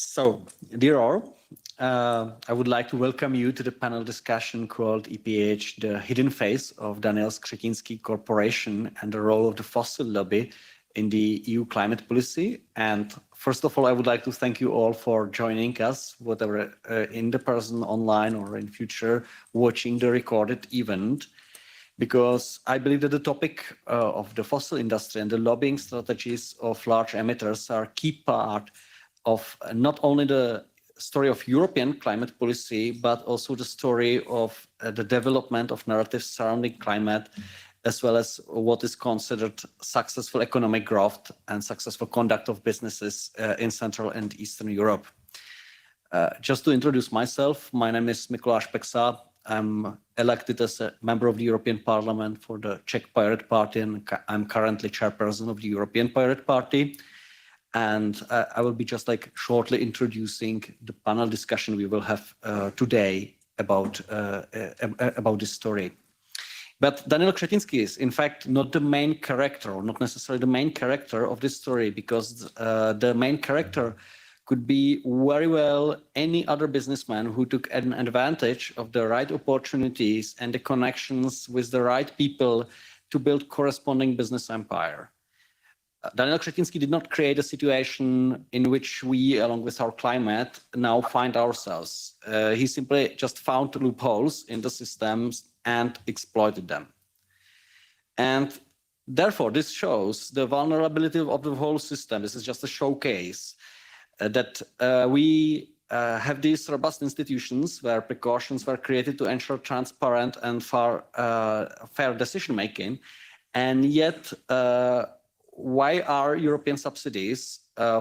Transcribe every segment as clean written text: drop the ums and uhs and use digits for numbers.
So, dear all, I would like to welcome you to the panel discussion called EPH, the hidden face of Daniel Kretinsky Corporation and the role of the fossil lobby in the EU climate policy. And first of all, I would like to thank you all for joining us, whether in the person, online, or in future, watching the recorded event, because I believe that the topic of the fossil industry and the lobbying strategies of large emitters are a key part of not only the story of European climate policy, but also the story of the development of narratives surrounding climate, as well as what is considered successful economic growth and successful conduct of businesses in Central and Eastern Europe. Just to introduce myself, my name is Mikuláš Peksa. I'm elected as a member of the European Parliament for the Czech Pirate Party, and I'm currently chairperson of the European Pirate Party. And I will be just shortly introducing the panel discussion we will have today about this story. But Daniel Kretinsky is, in fact, not the main character, or not necessarily the main character of this story, because the main character could be very well any other businessman who took an advantage of the right opportunities and the connections with the right people to build corresponding business empire. Daniel Kretinsky did not create a situation in which we, along with our climate, now find ourselves. He simply just found loopholes in the systems and exploited them. And therefore, this shows the vulnerability of the whole system. This is just a showcase that we have these robust institutions where precautions were created to ensure transparent and fair decision-making. And yet, why are European subsidies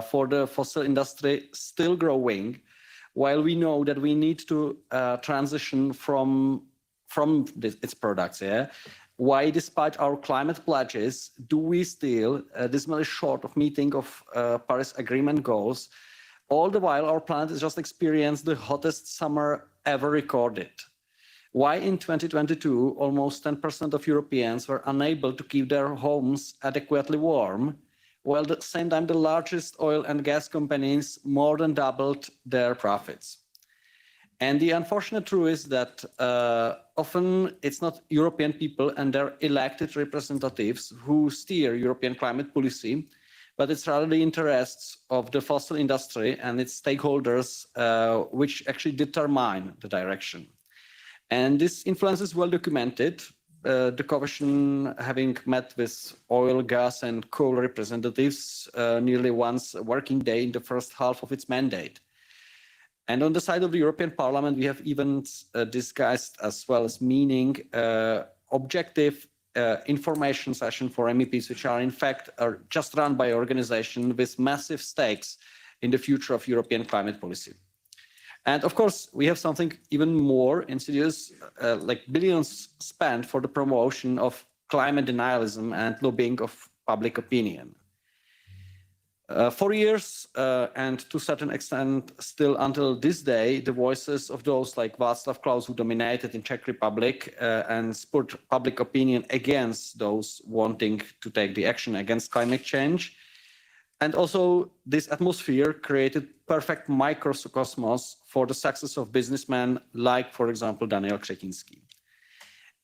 for the fossil industry still growing, while we know that we need to transition from its products? Yeah? Why, despite our climate pledges, do we still dismally short of meeting of Paris Agreement goals, all the while our planet has just experienced the hottest summer ever recorded? Why in 2022, almost 10% of Europeans were unable to keep their homes adequately warm, while at the same time the largest oil and gas companies more than doubled their profits? And the unfortunate truth is that often it's not European people and their elected representatives who steer European climate policy, but it's rather the interests of the fossil industry and its stakeholders which actually determine the direction. And this influence is well documented. The Commission, having met with oil, gas and coal representatives nearly once a working day in the first half of its mandate. And on the side of the European Parliament, we have even discussed, as well as meaning, objective information session for MEPs, which are in fact just run by organizations with massive stakes in the future of European climate policy. And of course, we have something even more insidious, like billions spent for the promotion of climate denialism and lobbying of public opinion. For years, and to a certain extent still until this day, the voices of those like Václav Klaus, who dominated in Czech Republic and spurred public opinion against those wanting to take the action against climate change. And also this atmosphere created perfect microcosmos for the success of businessmen like, for example, Daniel Kretinsky.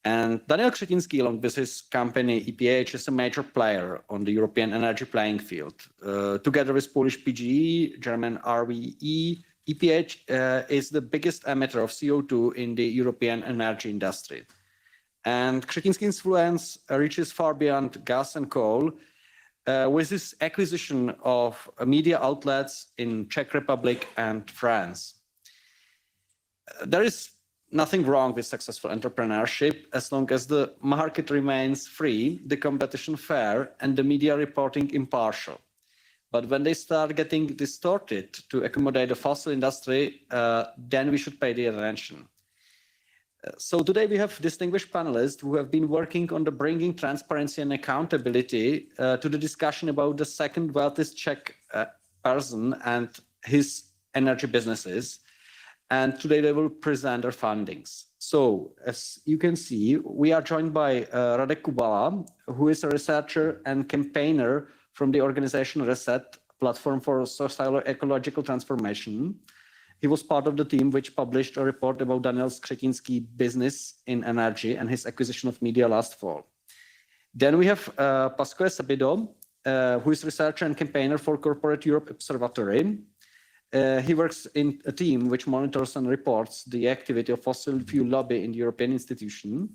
And Daniel Kretinsky, along with his company EPH, is a major player on the European energy playing field. Together with Polish PGE, German RWE, EPH is the biggest emitter of CO2 in the European energy industry. And Kretinsky's influence reaches far beyond gas and coal, with this acquisition of media outlets in Czech Republic and France. There is nothing wrong with successful entrepreneurship as long as the market remains free, the competition fair, and the media reporting impartial. But when they start getting distorted to accommodate the fossil industry, then we should pay the attention. So today we have distinguished panelists who have been working on the bringing transparency and accountability to the discussion about the second wealthiest Czech person and his energy businesses. And today they will present their findings. So as you can see, we are joined by Radek Kubala, who is a researcher and campaigner from the organization Reset, platform for societal ecological transformation. He was part of the team which published a report about Daniel Kretinsky business in energy and his acquisition of media last fall. Then we have Pasquale Sabido, who is researcher and campaigner for Corporate Europe Observatory. He works in a team which monitors and reports the activity of fossil fuel lobby in the European institution.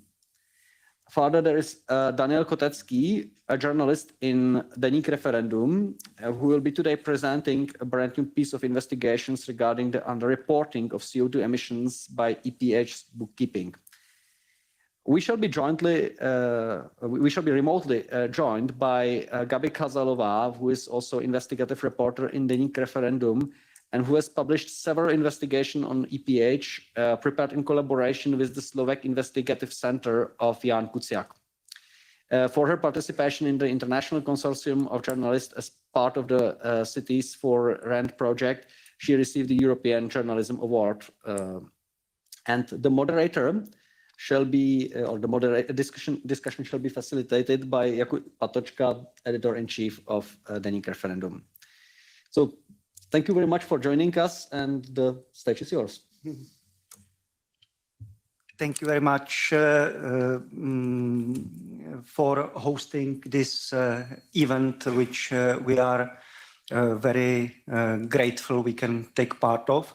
Further, there is Daniel Kretinsky, a journalist in Deník Referendum, who will be today presenting a brand new piece of investigations regarding the underreporting of CO2 emissions by EPH bookkeeping. We shall be remotely joined by Gabi Kazalová, who is also investigative reporter in Deník Referendum, and who has published several investigations on EPH, prepared in collaboration with the Slovak Investigative Center of Jan Kuciak. For her participation in the International Consortium of Journalists as part of the Cities for Rent project, she received the European Journalism Award. And the moderator shall be, or the discussion shall be facilitated by Jakub Patočka, editor-in-chief of Deník Referendum. So, thank you very much for joining us, and the stage is yours. Thank you very much for hosting this event, which we are very grateful we can take part of.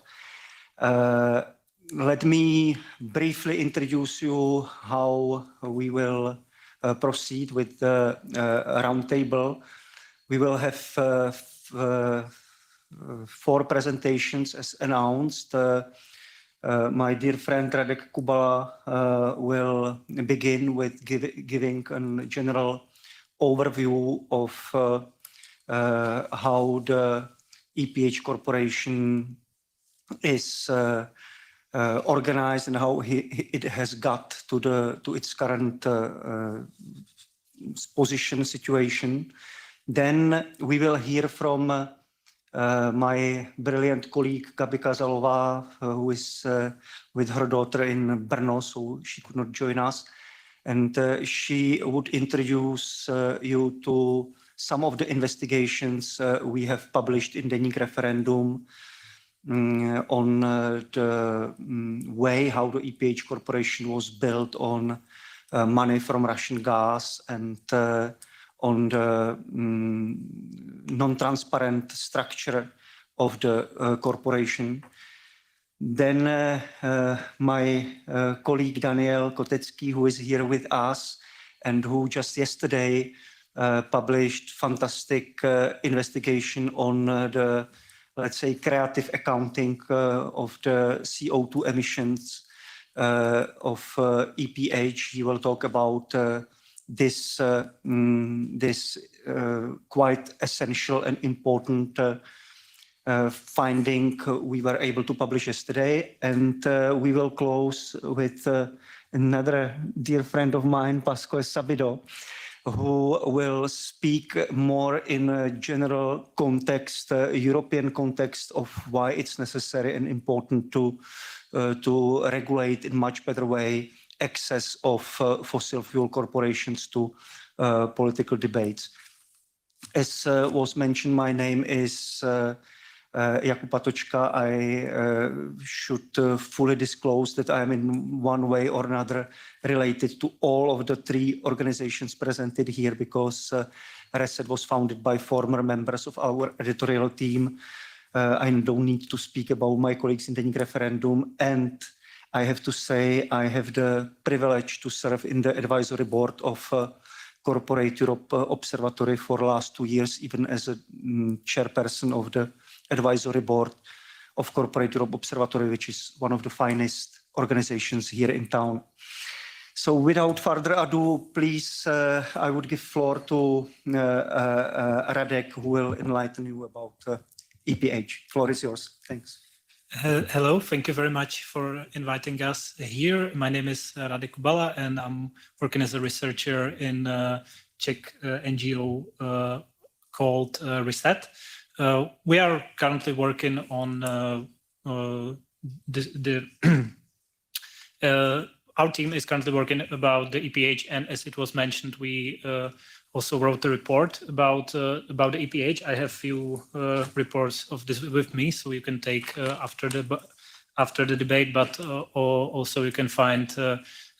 Let me briefly introduce you how we will proceed with the roundtable. We will have 4 presentations as announced. My dear friend Radek Kubala will begin with giving a general overview of how the EPH Corporation is organized and how it has got to its current position situation. Then we will hear from my brilliant colleague Gabi Kazalová, who is with her daughter in Brno, so she could not join us. And she would introduce you to some of the investigations we have published in Deník Referendum on the way how the EPH Corporation was built on money from Russian gas and on the non-transparent structure of the corporation. Then my colleague Daniel Kretinsky, who is here with us and who just yesterday published fantastic investigation on the, let's say, creative accounting of the CO2 emissions of EPH. He will talk about this quite essential and important finding we were able to publish yesterday. And we will close with another dear friend of mine, Pasquale Sabido, who will speak more in a general context, European context of why it's necessary and important to regulate in much better way access of fossil fuel corporations to political debates. As was mentioned, my name is Jakub Patočka. I should fully disclose that I am in one way or another related to all of the 3 organizations presented here, because Reset was founded by former members of our editorial team. I don't need to speak about my colleagues in Deník Referendum, and I have to say I have the privilege to serve in the advisory board of Corporate Europe Observatory for the last 2 years, even as a chairperson of the advisory board of Corporate Europe Observatory, which is one of the finest organizations here in town. So without further ado, please, I would give floor to Radek, who will enlighten you about EPH. Floor is yours. Thanks. Hello, thank you very much for inviting us here. My name is Radek Kubala, and I'm working as a researcher in a Czech NGO called Reset. We are currently working on our team is currently working about the EPH, and as it was mentioned, we also wrote a report about the EPH. I have few reports of this with me, so you can take after the debate. But also you can find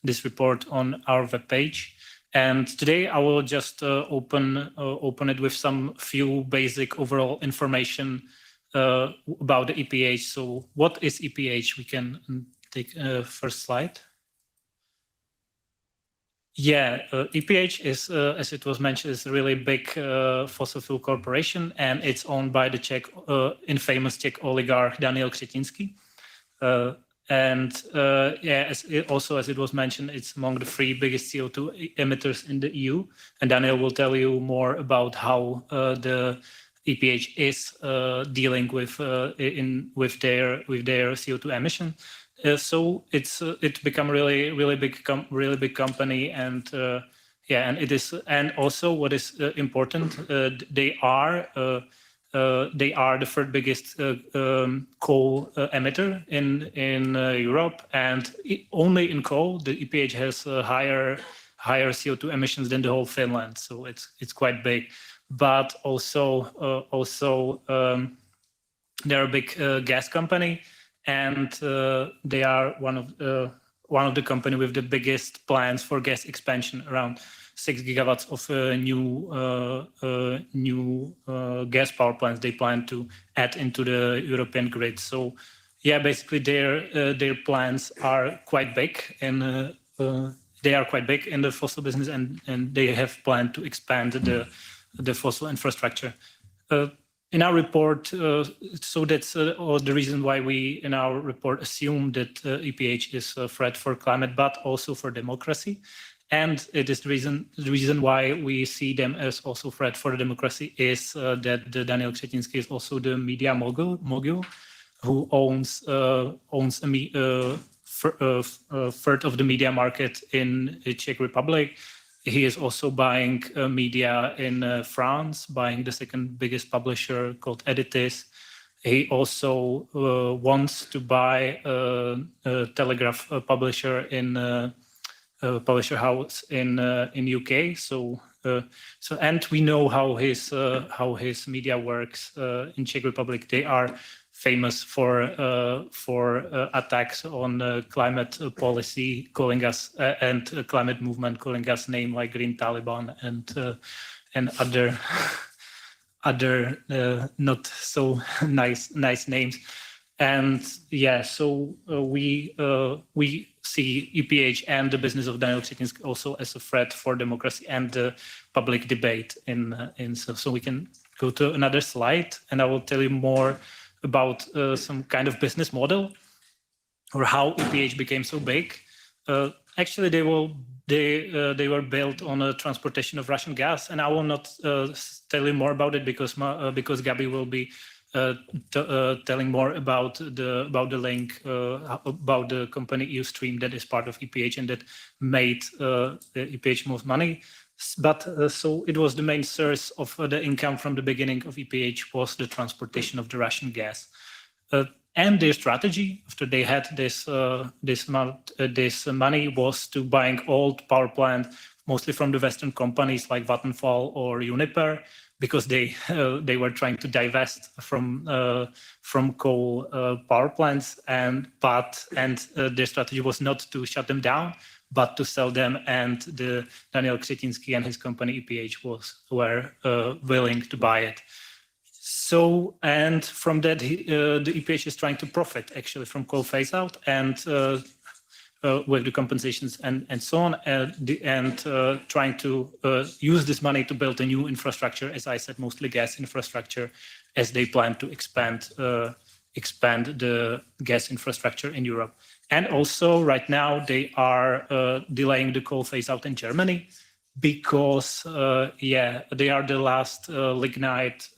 this report on our webpage. And today I will just open it with some few basic overall information about the EPH. So what is EPH? We can take first slide. Yeah, EPH is, as it was mentioned, is a really big fossil fuel corporation, and it's owned by the Czech, infamous Czech oligarch Daniel Kretinsky. Yeah, as it was mentioned, it's among the 3 biggest CO2 emitters in the EU. And Daniel will tell you more about how the EPH is dealing with their CO2 emission. So it's become really big company, and yeah, and it is, and also what is important, they are the 3rd biggest coal emitter in Europe, and only in coal the EPH has higher CO2 emissions than the whole Finland. So it's quite big, but also they're a big gas company. And they are one of the company with the biggest plans for gas expansion, around 6 gigawatts of new gas power plants they plan to add into the European grid. So yeah, basically their plans are quite big, and they are quite big in the fossil business, and they have planned to expand the fossil infrastructure. In our report, so that's the reason why we in our report assume that EPH is a threat for climate, but also for democracy. And it is the reason why we see them as also a threat for democracy is that Daniel Kretinsky is also the media mogul who owns a third of the media market in the Czech Republic. He is also buying media in France, buying the 2nd biggest publisher called Editis. He also wants to buy a Telegraph publisher in publisher house in UK. So and we know how his media works in Czech Republic. They are famous for attacks on climate policy, calling us and climate movement, calling us name like Green Taliban and other not so nice names. And yeah, so we see EPH and the business of Daniel Kretinsky also as a threat for democracy and the public debate. So we can go to another slide, and I will tell you more about some kind of business model or how EPH became so big. Actually, they were built on a transportation of Russian gas, and I will not tell you more about it because Gabi will be telling more about the link about the company Ustream that is part of EPH and that made the EPH most money. But so it was the main source of the income from the beginning of EPH was the transportation of the Russian gas. And their strategy after they had this money was to buying old power plant, mostly from the Western companies like Vattenfall or Uniper, because they were trying to divest from coal power plants, and their strategy was not to shut them down, but to sell them, and the Daniel Kretinsky and his company EPH were willing to buy it. So, and from that, the EPH is trying to profit actually from coal phase out and with the compensations and so on, and trying to use this money to build a new infrastructure, as I said, mostly gas infrastructure, as they plan to expand the gas infrastructure in Europe. And also right now they are delaying the coal phase out in Germany because they are the last lignite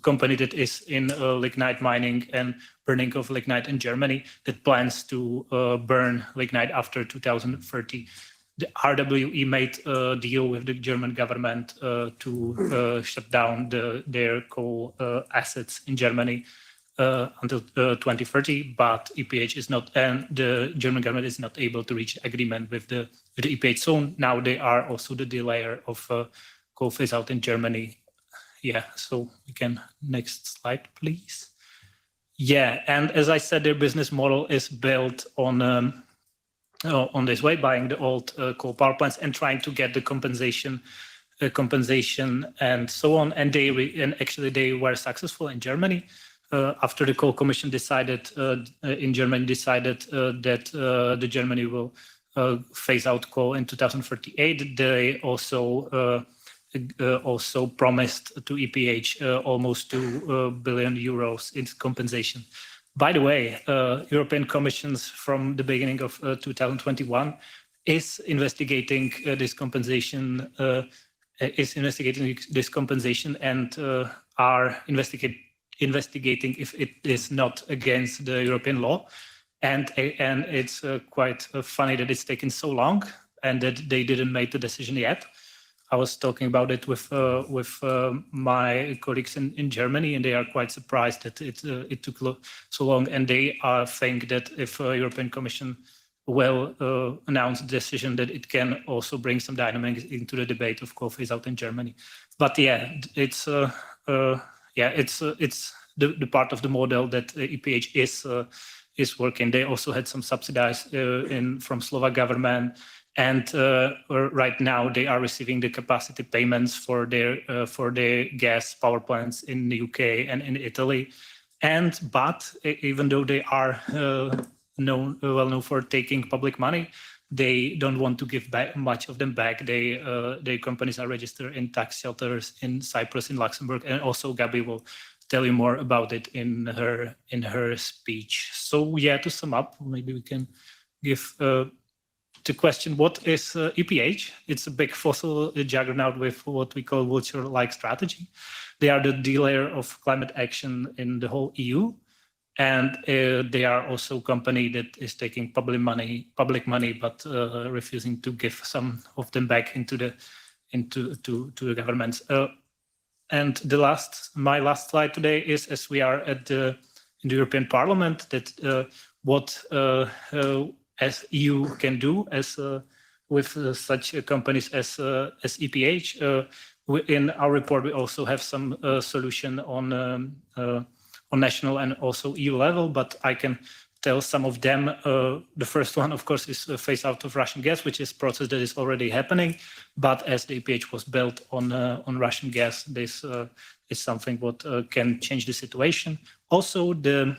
company that is in lignite mining and burning of lignite in Germany that plans to burn lignite after 2030. The RWE made a deal with the German government to shut down their coal assets in Germany until 2030, but EPH is not, and the German government is not able to reach agreement with the EPH. So now they are also the delayer of coal phase out in Germany. Yeah, so we can, next slide, please. Yeah, and as I said, their business model is built on this way, buying the old coal power plants and trying to get the compensation and so on. And actually they were successful in Germany. After the coal commission decided that the Germany will phase out coal in 2038, they also promised to EPH almost 2 billion euros in compensation. By the way, European Commissions from the beginning of 2021 is investigating this compensation. And are investigating if it is not against the European law. And it's quite funny that it's taken so long and that they didn't make the decision yet. I was talking about it with my colleagues in Germany, and they are quite surprised that it took so long. And they think that if European Commission will announce the decision, that it can also bring some dynamics into the debate of coal phase out in Germany. But yeah, it's the part of the model that EPH is working. They also had some subsidies from Slovak government. And right now they are receiving the capacity payments for their gas power plants in the UK and in Italy. But even though they are well known for taking public money, they don't want to give back much of them back. Their companies are registered in tax shelters in Cyprus, in Luxembourg, and also Gabi will tell you more about it in her speech. So yeah, to sum up, maybe we can give the question, what is EPH? It's a big fossil juggernaut with what we call vulture-like strategy. They are the dealer of climate action in the whole EU. And they are also a company that is taking public money, but refusing to give some of them back into the governments. And my last slide today is, as we are in the European Parliament, that what as EU can do with such companies as EPH. In our report, we also have some solution on national and also EU level, but I can tell some of them. The first one, of course, is phase out of Russian gas, which is a process that is already happening. But as the EPH was built on Russian gas, this is something what can change the situation. Also, the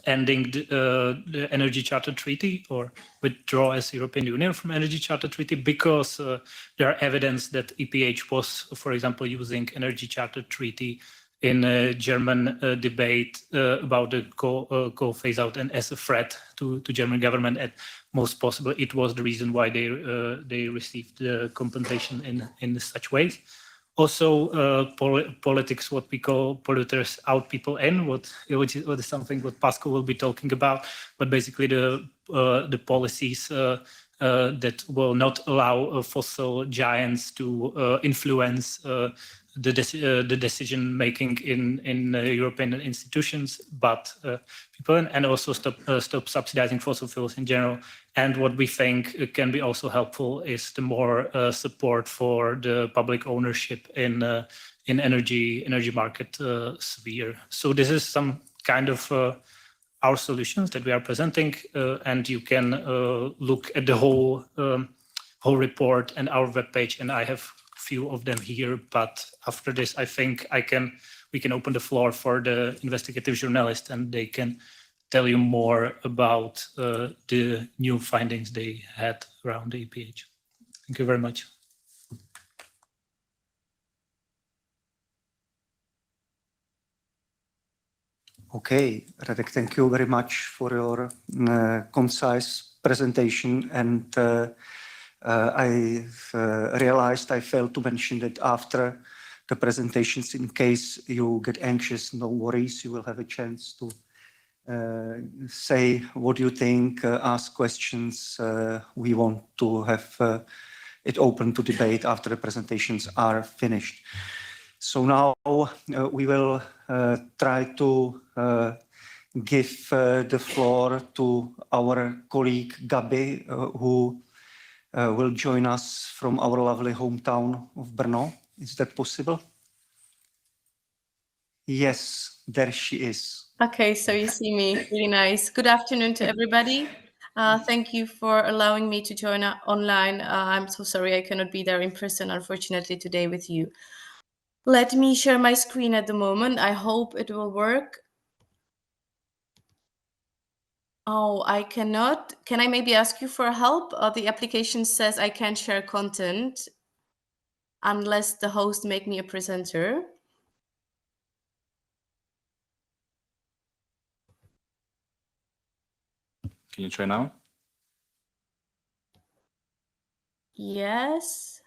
ending the Energy Charter Treaty, or withdraw as European Union from Energy Charter Treaty, because there are evidence that EPH was, for example, using Energy Charter Treaty in a German debate about the coal phase out, and as a threat to German government. And most possible, it was the reason why they received the compensation in such ways. Also, politics, what we call polluters out, people in, which is something what Pascal will be talking about. But basically, the policies that will not allow fossil giants to influence the decision making in European institutions, but people, and also stop subsidizing fossil fuels in general. And what we think can be also helpful is the more support for the public ownership in energy market sphere. So this is some kind of our solutions that we are presenting, and you can look at the whole report and our webpage, and I have few of them here, but after this, I think we can open the floor for the investigative journalists, and they can tell you more about the new findings they had around the EPH. Thank you very much. Okay, Radek, thank you very much for your concise presentation. And I realized I failed to mention that after the presentations, in case you get anxious, no worries, you will have a chance to say what you think, ask questions. We want to have it open to debate after the presentations are finished. So now we will try to give the floor to our colleague Gabi, who will join us from our lovely hometown of Brno. Is that possible? Yes, there she is. Okay, so you see me, really nice. Good afternoon to everybody. Thank you for allowing me to join online. I'm so sorry I cannot be there in person, unfortunately, today with you. Let me share my screen at the moment. I hope it will work. Oh, I cannot. Can I maybe ask you for help? The application says I can't share content unless the host make me a presenter. Can you try now? Yes.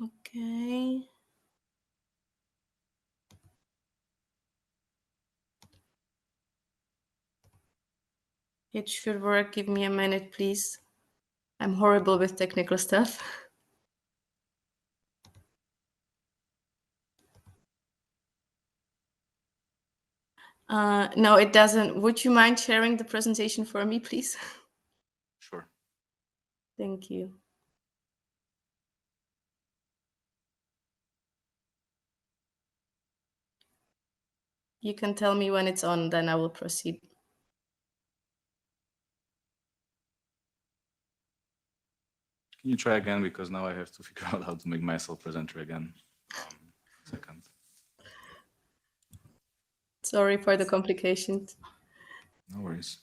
Okay. It should work. Give me a minute, please. I'm horrible with technical stuff. No, it doesn't. Would you mind sharing the presentation for me, please? Sure. Thank you. You can tell me when it's on, then I will proceed. Can you try again? Because now I have to figure out how to make myself presenter again. Second. Sorry for the complications. No worries.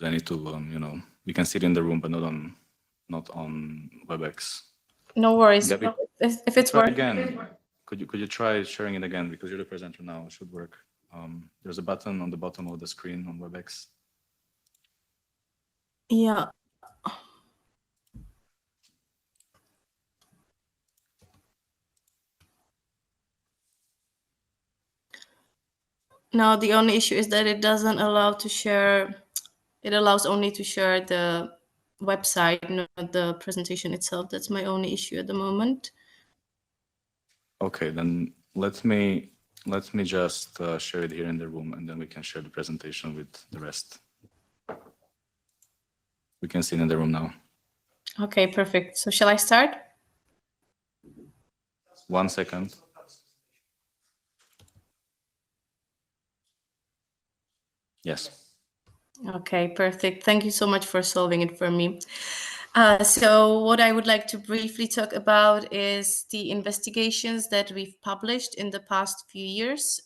I need to, we can sit in the room, but not on WebEx. No worries. Gabi, If it's try working. again. Could you try sharing it again, because you're the presenter now? It should work. There's a button on the bottom of the screen on WebEx. Yeah. No, the only issue is that it doesn't allow to share. It allows only to share the website, not the presentation itself. That's my only issue at the moment. Okay, then let me just share it here in the room, and then we can share the presentation with the rest. We can sit in the room now. Okay, perfect. So shall I start? 1 second. Yes. Okay, perfect. Thank you so much for solving it for me. So what I would like to briefly talk about is the investigations that we've published in the past few years.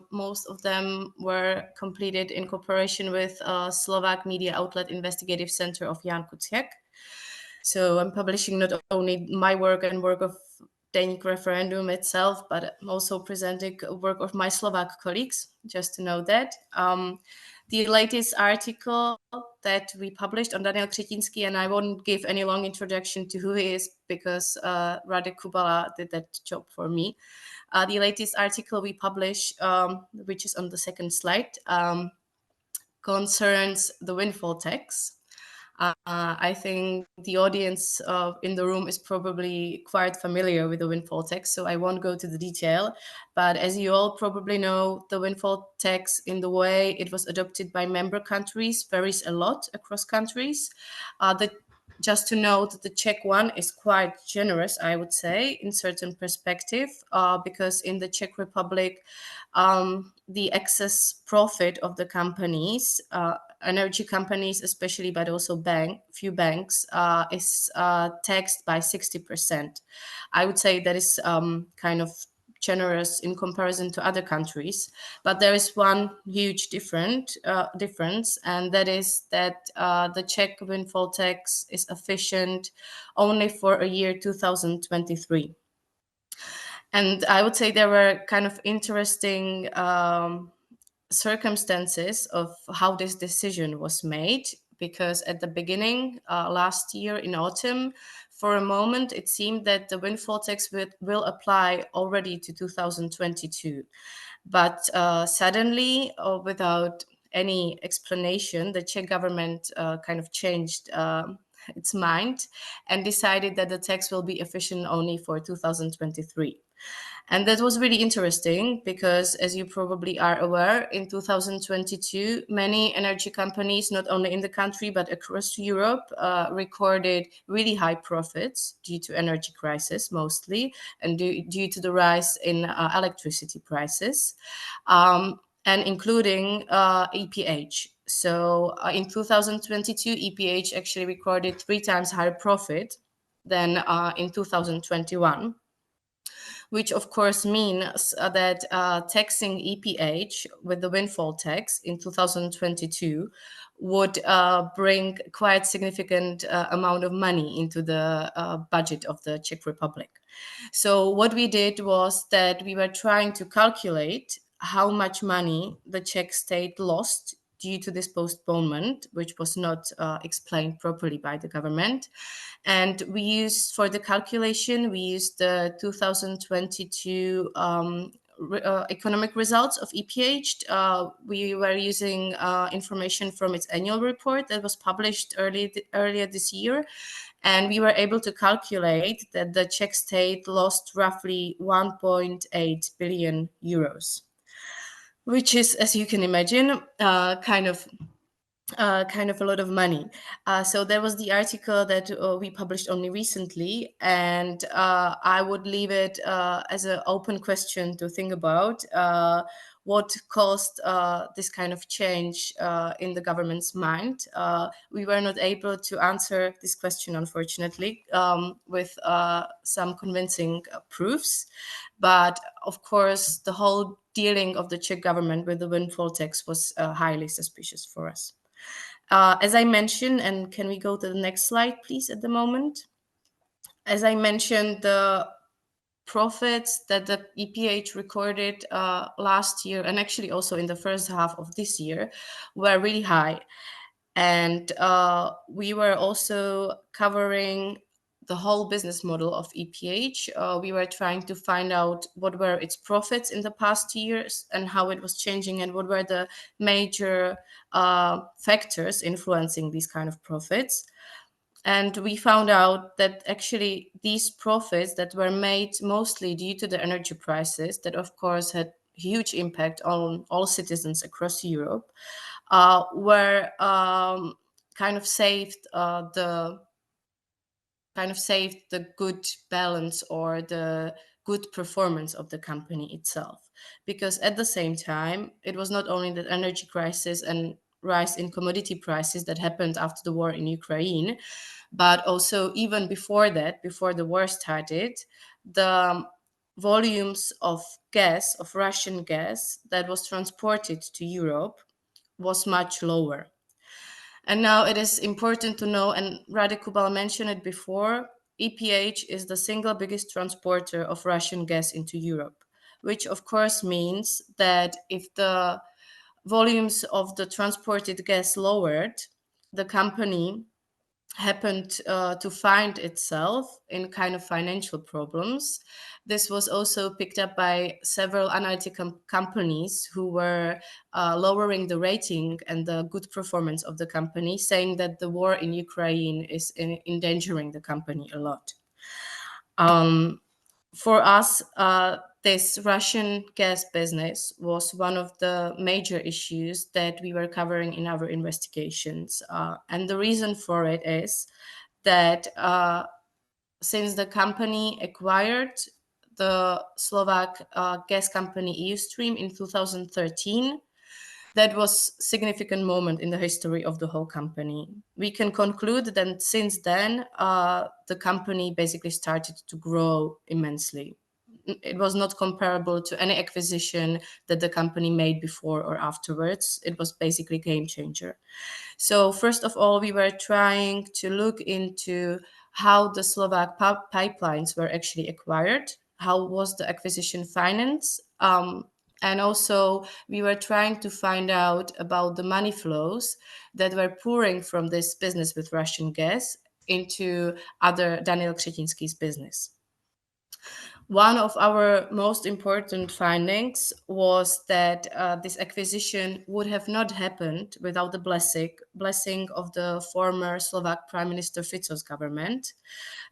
Most of them were completed in cooperation with Slovak media outlet Investigative Center of Jan Kuciak. So I'm publishing not only my work and work of Danish referendum itself, but also presenting work of my Slovak colleagues, just to know that. The latest article that we published on Daniel Kretinsky, and I won't give any long introduction to who he is because Radek Kubala did that job for me. The latest article we published, which is on the second slide, concerns the windfall tax. I think the audience in the room is probably quite familiar with the windfall tax, so I won't go to the detail. But as you all probably know, the windfall tax, in the way it was adopted by member countries, varies a lot across countries. Just to note, the Czech one is quite generous, I would say, in certain perspective, because in the Czech Republic, the excess profit of the companies, energy companies especially, but also few banks, is taxed by 60%. I would say that is kind of generous in comparison to other countries, but there is one huge difference, and that is that the Czech windfall tax is efficient only for a year 2023. And I would say there were kind of interesting circumstances of how this decision was made, because at the beginning, last year in autumn, for a moment, it seemed that the windfall tax will apply already to 2022. But suddenly, or without any explanation, the Czech government kind of changed its mind and decided that the tax will be efficient only for 2023. And that was really interesting because, as you probably are aware, in 2022, many energy companies, not only in the country but across Europe, recorded really high profits due to energy crisis mostly, and due to the rise in electricity prices, and including EPH. So in 2022, EPH actually recorded 3 times higher profit than in 2021. Which of course means that taxing EPH with the windfall tax in 2022 would bring quite significant amount of money into the budget of the Czech Republic. So what we did was that we were trying to calculate how much money the Czech state lost due to this postponement, which was not explained properly by the government. And we used, for the calculation, we used the 2022 economic results of EPH. We were using information from its annual report that was published earlier this year. And we were able to calculate that the Czech state lost roughly 1.8 billion euros, which is, as you can imagine, kind of a lot of money. So there was the article that we published only recently, and I would leave it as an open question to think about what caused this kind of change in the government's mind. We were not able to answer this question, unfortunately, with some convincing proofs. But of course, the whole dealing of the Czech government with the windfall tax was highly suspicious for us. As I mentioned, and can we go to the next slide, please, at the moment? As I mentioned, the profits that the EPH recorded last year, and actually also in the first half of this year, were really high. And we were also covering the whole business model of EPH. We were trying to find out what were its profits in the past years and how it was changing, and what were the major factors influencing these kind of profits. And we found out that actually these profits that were made mostly due to the energy prices, that of course had huge impact on all citizens across Europe, were kind of saved the good balance or the good performance of the company itself. Because at the same time, it was not only the energy crisis and rise in commodity prices that happened after the war in Ukraine, but also even before that, before the war started, the volumes of gas, of Russian gas, that was transported to Europe was much lower. And now it is important to know, and Radek Kubala mentioned it before, EPH is the single biggest transporter of Russian gas into Europe, which of course means that if the volumes of the transported gas lowered, the company happened to find itself in kind of financial problems. This was also picked up by several analytic companies who were lowering the rating and the good performance of the company, saying that the war in Ukraine is endangering the company a lot. For us, this Russian gas business was one of the major issues that we were covering in our investigations. And the reason for it is that since the company acquired the Slovak gas company EUStream in 2013, that was a significant moment in the history of the whole company. We can conclude that since then, the company basically started to grow immensely. It was not comparable to any acquisition that the company made before or afterwards. It was basically a game changer. So first of all, we were trying to look into how the Slovak pipelines were actually acquired, how was the acquisition financed, and also we were trying to find out about the money flows that were pouring from this business with Russian gas into other Daniel Kretinsky's business. One of our most important findings was that this acquisition would have not happened without the blessing of the former Slovak Prime Minister Fico's government,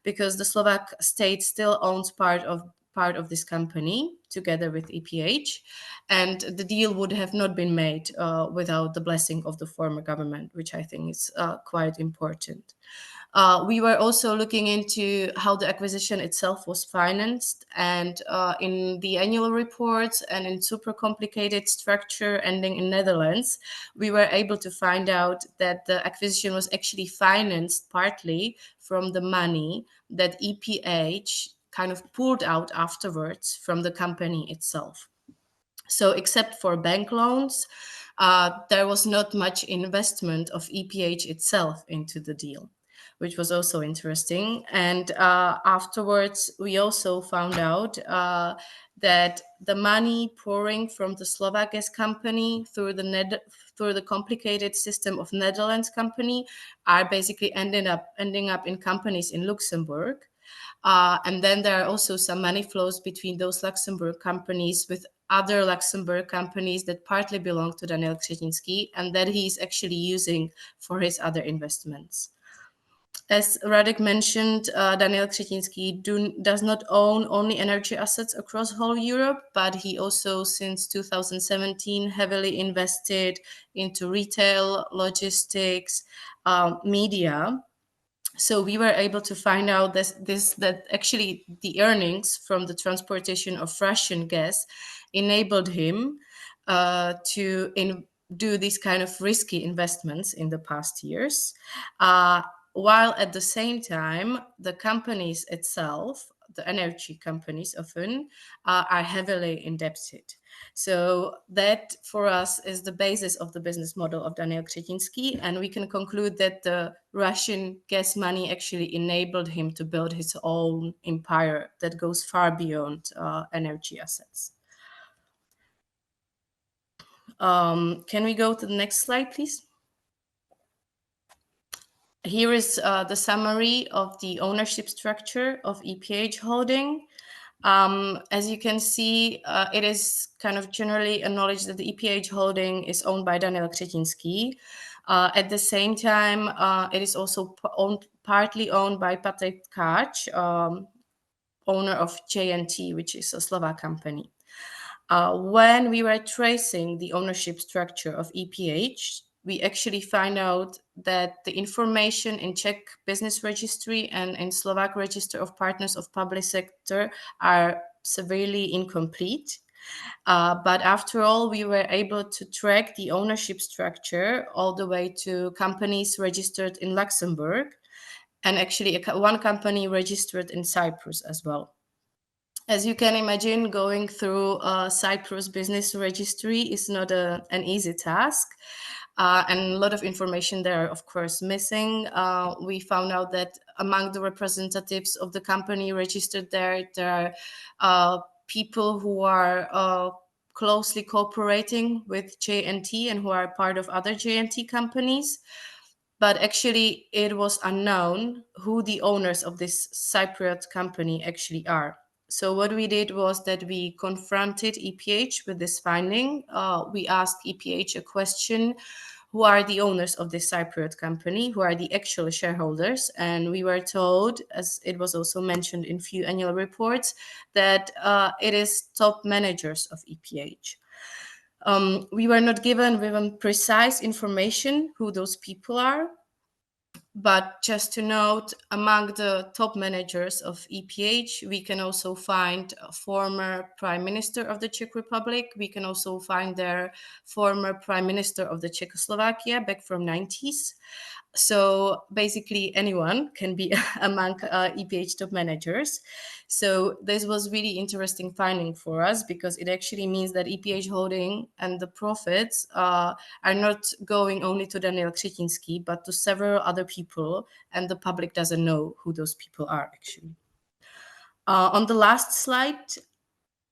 because the Slovak state still owns part of this company together with EPH, and the deal would have not been made without the blessing of the former government, which I think is quite important. We were also looking into how the acquisition itself was financed, and in the annual reports and in super complicated structure ending in Netherlands, we were able to find out that the acquisition was actually financed partly from the money that EPH kind of pulled out afterwards from the company itself. So except for bank loans, there was not much investment of EPH itself into the deal, which was also interesting. And afterwards, we also found out that the money pouring from the Slovak gas company through the complicated system of Netherlands company are basically ending up in companies in Luxembourg. And then there are also some money flows between those Luxembourg companies with other Luxembourg companies that partly belong to Daniel Kretinsky and that he is actually using for his other investments. As Radek mentioned, Daniel Kretinsky does not own only energy assets across whole Europe, but he also, since 2017, heavily invested into retail, logistics, media. So we were able to find out that actually the earnings from the transportation of Russian gas enabled him to do these kind of risky investments in the past years. While at the same time, the companies itself, the energy companies often, are heavily indebted. So that for us is the basis of the business model of Daniel Kretinsky, and we can conclude that the Russian gas money actually enabled him to build his own empire that goes far beyond energy assets. Can we go to the next slide, please? Here is the summary of the ownership structure of EPH Holding. As you can see, it is kind of generally acknowledged that the EPH Holding is owned by Daniel Kretinsky. At the same time, it is also partly owned by Patrik Káč, owner of JNT, which is a Slovak company. When we were tracing the ownership structure of EPH, we actually find out that the information in Czech business registry and in Slovak register of partners of public sector are severely incomplete. But after all, we were able to track the ownership structure all the way to companies registered in Luxembourg, and actually one company registered in Cyprus as well. As you can imagine, going through Cyprus business registry is not an easy task. And a lot of information there are, of course, missing. We found out that among the representatives of the company registered there are people who are closely cooperating with JNT and who are part of other JNT companies. But actually, it was unknown who the owners of this Cypriot company actually are. So what we did was that we confronted EPH with this finding. We asked EPH a question: who are the owners of this Cypriot company? Who are the actual shareholders? And we were told, as it was also mentioned in few annual reports, that it is top managers of EPH. We were not given precise information who those people are. But just to note, among the top managers of EPH, we can also find a former Prime Minister of the Czech Republic. We can also find their former Prime Minister of the Czechoslovakia back from 90s. So basically anyone can be among EPH top managers. So this was really interesting finding for us, because it actually means that EPH Holding and the profits are not going only to Daniel Kretinsky, but to several other people, and the public doesn't know who those people are actually. On the last slide,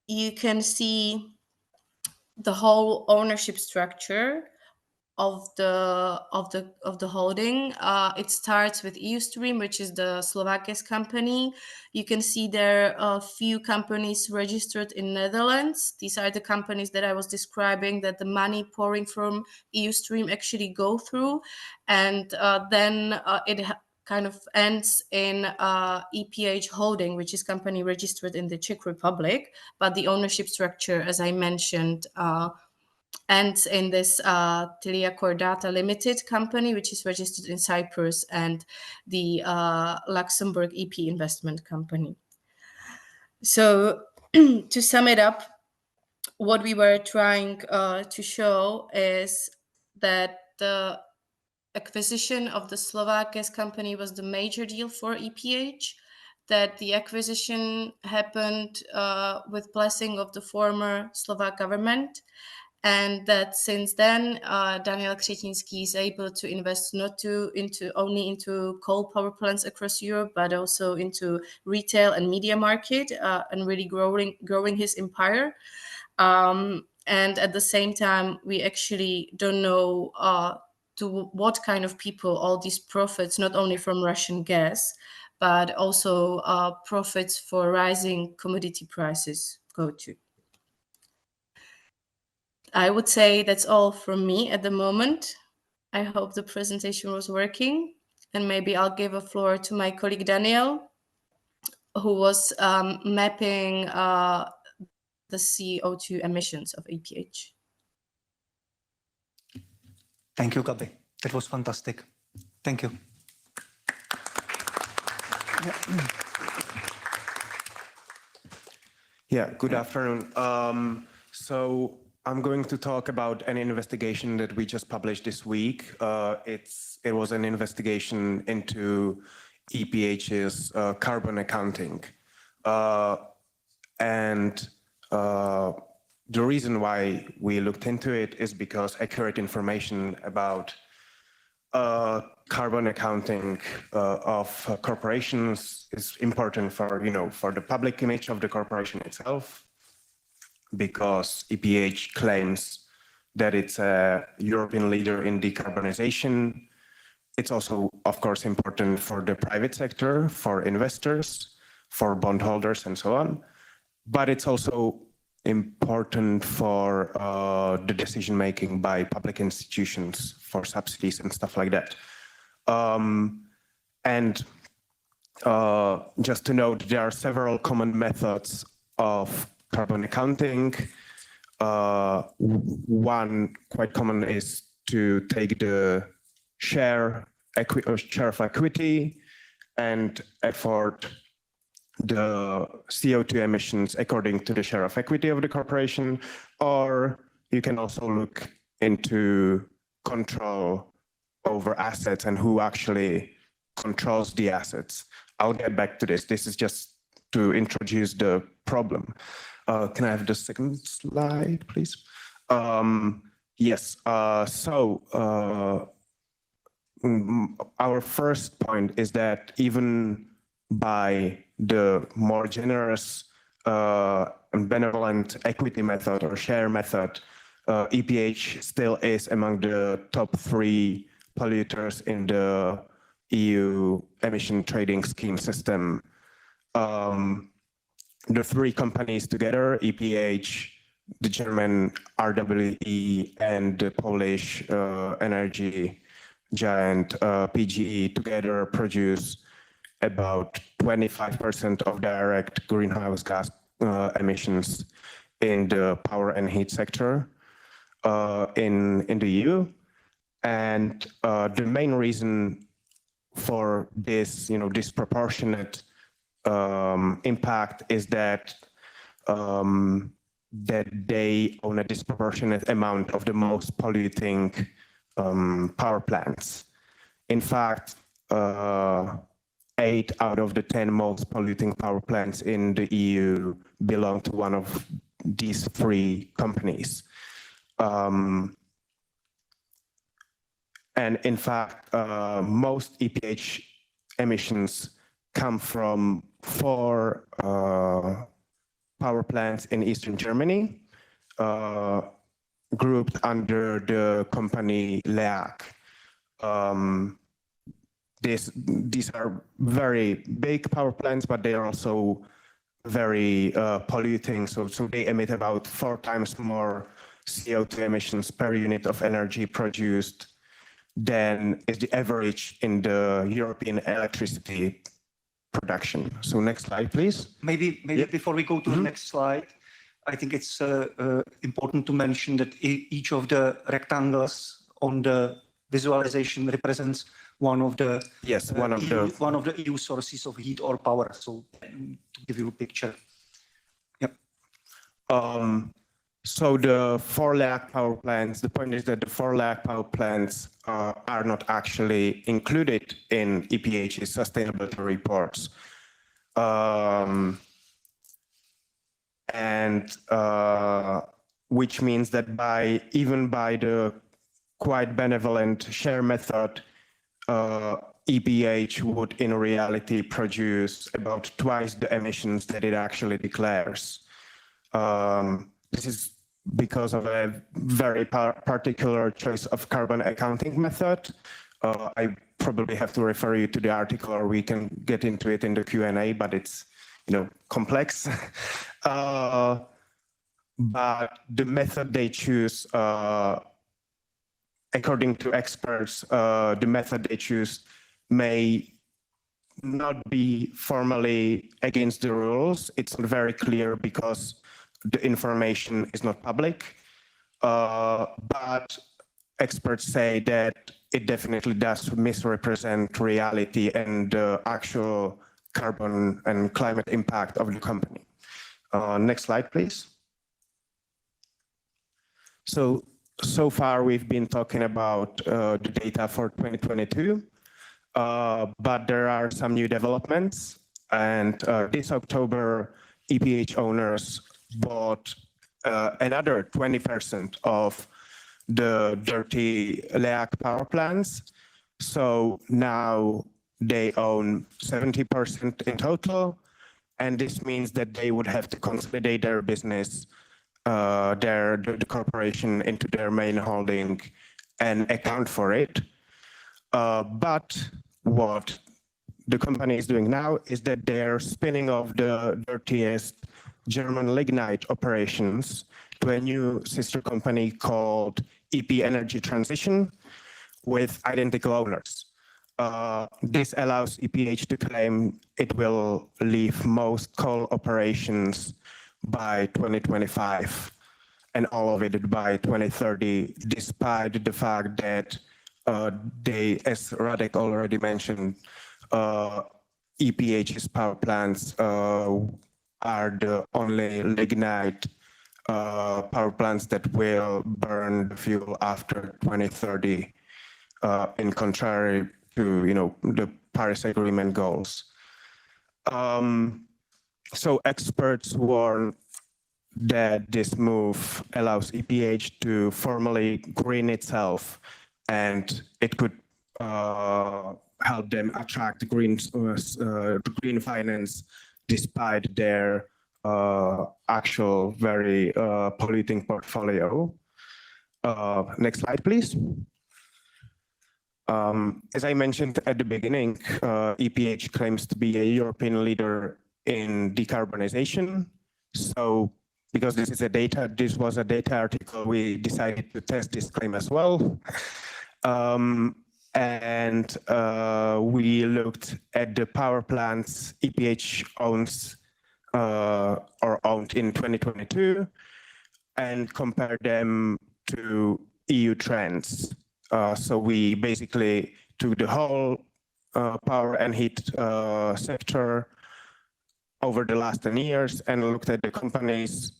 you can see the whole ownership structure of the holding. It starts with EUStream, which is the Slovakia's company. You can see there are a few companies registered in Netherlands. These are the companies that I was describing, that the money pouring from EUStream actually go through, and then it kind of ends in EPH Holding, which is company registered in the Czech Republic, but the ownership structure, as I mentioned, ends in this Tiliacor Data Limited company, which is registered in Cyprus, and the Luxembourg EP Investment Company. So to sum it up, what we were trying to show is that the acquisition of the Slovakia's company was the major deal for EPH, that the acquisition happened with blessing of the former Slovak government, and that since then Daniel Kretinsky is able to invest not only into coal power plants across Europe, but also into retail and media market, and really growing his empire. And at the same time, we actually don't know to what kind of people all these profits, not only from Russian gas, but also profits for rising commodity prices go to. I would say that's all from me at the moment. I hope the presentation was working, and maybe I'll give a floor to my colleague Daniel, who was mapping the CO2 emissions of EPH. Thank you, Gabi. That was fantastic. Thank you. Yeah, good afternoon. So I'm going to talk about an investigation that we just published this week. It was an investigation into EPH's carbon accounting. And the reason why we looked into it is because accurate information about carbon accounting of corporations is important for, for the public image of the corporation itself, because EPH claims that it's a European leader in decarbonization. It's also, of course, important for the private sector, for investors, for bondholders, and so on. But it's also important for the decision-making by public institutions for subsidies and stuff like that. And just to note, there are several common methods of carbon accounting. One quite common is to take the share of equity and afford the CO2 emissions according to the share of equity of the corporation, or you can also look into control over assets and who actually controls the assets. I'll get back to this. This is just to introduce the problem. Can I have the second slide, please? Yes, so our first point is that even by the more generous and benevolent equity method or share method, EPH still is among the top 3 polluters in the EU emission trading scheme system. The 3 companies together, EPH, the German RWE, and the Polish energy giant PGE together produce about 25% of direct greenhouse gas emissions in the power and heat sector in the EU. And the main reason for this, disproportionate impact is that that they own a disproportionate amount of the most polluting power plants. In fact, 8 out of the 10 most polluting power plants in the EU belong to one of these 3 companies. And in fact, most EPH emissions come from 4 power plants in Eastern Germany, grouped under the company LEAC. These are very big power plants, but they are also very polluting. So they emit about 4 times more CO2 emissions per unit of energy produced than is the average in the European electricity production. So next slide, please. Maybe before we go to the next slide, I think it's important to mention that each of the rectangles on the visualization represents one of the one of the EU sources of heat or power. So to give you a picture. Yep. So the 4 LEAC power plants, the point is that the 4 LEAC power plants are not actually included in EPH's sustainability reports. Which means that even by the quite benevolent share method, EPH would in reality produce about twice the emissions that it actually declares. This is because of a very particular choice of carbon accounting method. I probably have to refer you to the article, or we can get into it in the Q&A, but it's complex. But the method they choose, according to experts, the method they choose may not be formally against the rules. It's not very clear because the information is not public. But experts say that it definitely does misrepresent reality and the actual carbon and climate impact of the company. Next slide, please. So far, we've been talking about the data for 2022, but there are some new developments. And this October, EPH owners bought another 20% of the dirty LEAC power plants. So now they own 70% in total. And this means that they would have to consolidate their business, the corporation, into their main holding and account for it. But what the company is doing now is that they're spinning off the dirtiest German lignite operations to a new sister company called EP Energy Transition with identical owners. This allows EPH to claim it will leave most coal operations by 2025 and all of it by 2030, despite the fact that they, as Radek already mentioned, EPH's power plants are the only lignite power plants that will burn the fuel after 2030, in contrary to the Paris Agreement goals. So experts warn that this move allows EPH to formally green itself, and it could help them attract green finance despite their actual very polluting portfolio. Next slide, please. As I mentioned at the beginning, EPH claims to be a European leader in decarbonization. So because this was a data article, we decided to test this claim as well. And we looked at the power plants EPH owns or owned in 2022 and compared them to EU trends. So we basically took the whole power and heat sector over the last 10 years and looked at the companies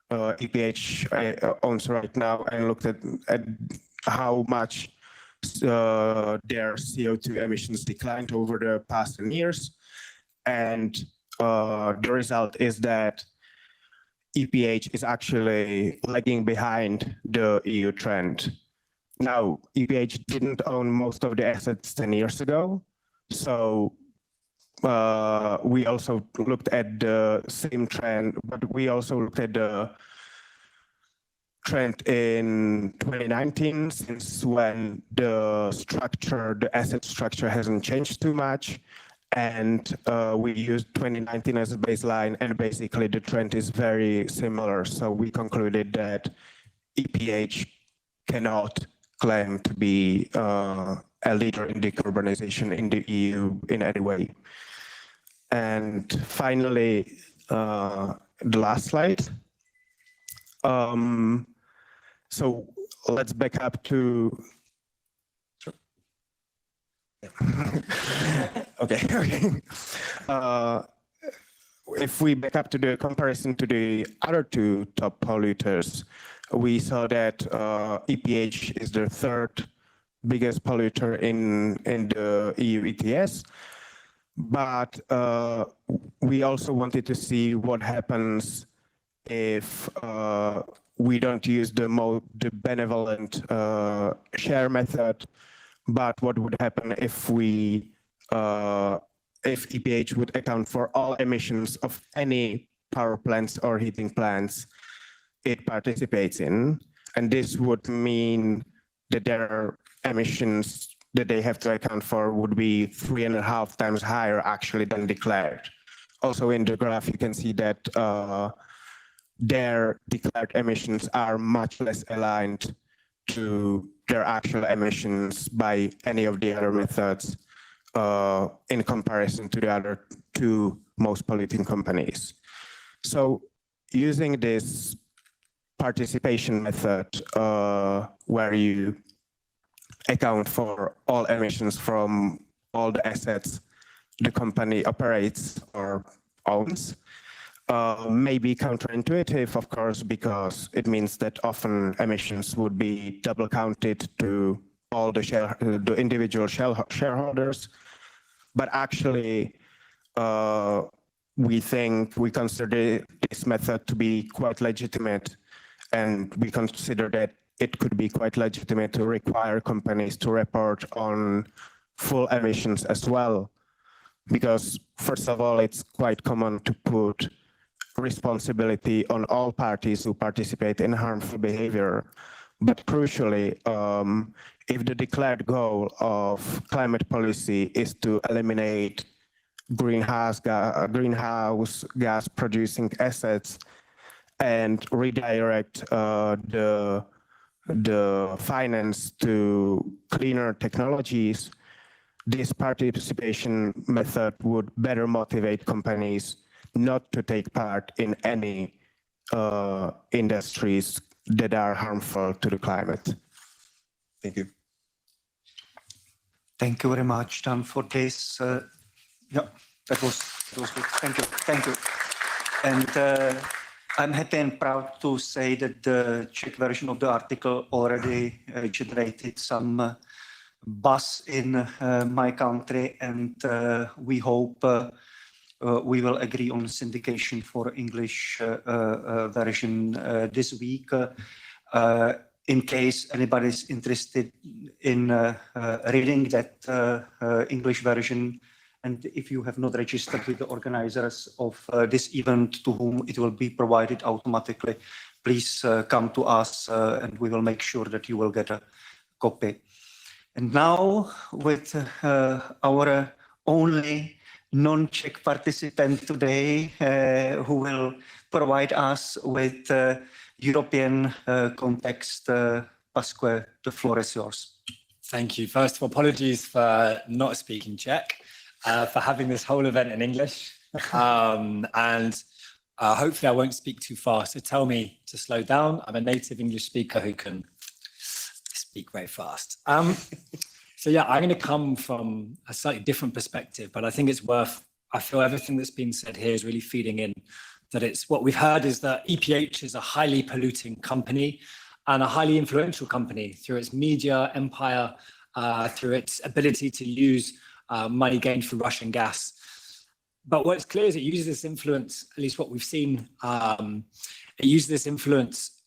EPH owns right now and looked at how much their CO2 emissions declined over the past 10 years. And the result is that EPH is actually lagging behind the EU trend. Now, EPH didn't own most of the assets 10 years ago. So we also looked at the same trend, but we also looked at the trend in 2019, since when the asset structure hasn't changed too much. And we used 2019 as a baseline, and basically the trend is very similar. So we concluded that EPH cannot claim to be a leader in decarbonization in the EU in any way. And finally, the last slide. So let's back up to. Okay. If we back up to the comparison to the other two top polluters, we saw that EPH is the third biggest polluter in the EU ETS. But we also wanted to see what happens if we don't use the benevolent share method, but what would happen if EPH would account for all emissions of any power plants or heating plants it participates in. And this would mean that their emissions that they have to account for would be 3.5 times higher actually than declared. Also in the graph, you can see that their declared emissions are much less aligned to their actual emissions by any of the other methods in comparison to the other two most polluting companies. So using this participation method where you account for all emissions from all the assets the company operates or owns, may be counterintuitive, of course, because it means that often emissions would be double counted to all the individual shareholders. But actually, we consider this method to be quite legitimate, and we consider that it could be quite legitimate to require companies to report on full emissions as well. Because first of all, it's quite common to put responsibility on all parties who participate in harmful behavior. But crucially, if the declared goal of climate policy is to eliminate greenhouse gas producing assets and redirect the finance to cleaner technologies, this participation method would better motivate companies not to take part in any industries that are harmful to the climate. Thank you. Thank you very much, Dan, for this. Yeah, that was good. Thank you. And I'm happy and proud to say that the Czech version of the article already generated some buzz in my country, and we hope we will agree on syndication for English version this week. In case anybody is interested in reading that English version, and if you have not registered with the organizers of this event to whom it will be provided automatically, please come to us and we will make sure that you will get a copy. And now with our only non-Czech participant today who will provide us with European context, Pasque, the floor is yours. Thank you. First of all, apologies for not speaking Czech, for having this whole event in English. And hopefully I won't speak too fast, so tell me to slow down. I'm a native English speaker who can speak very fast. So yeah, I'm going to come from a slightly different perspective, but I think it's I feel everything that's been said here is really feeding in that what we've heard is that EPH is a highly polluting company and a highly influential company through its media empire, through its ability to use money gained through Russian gas. But what's clear is it uses this influence, at least what we've seen, it uses this influence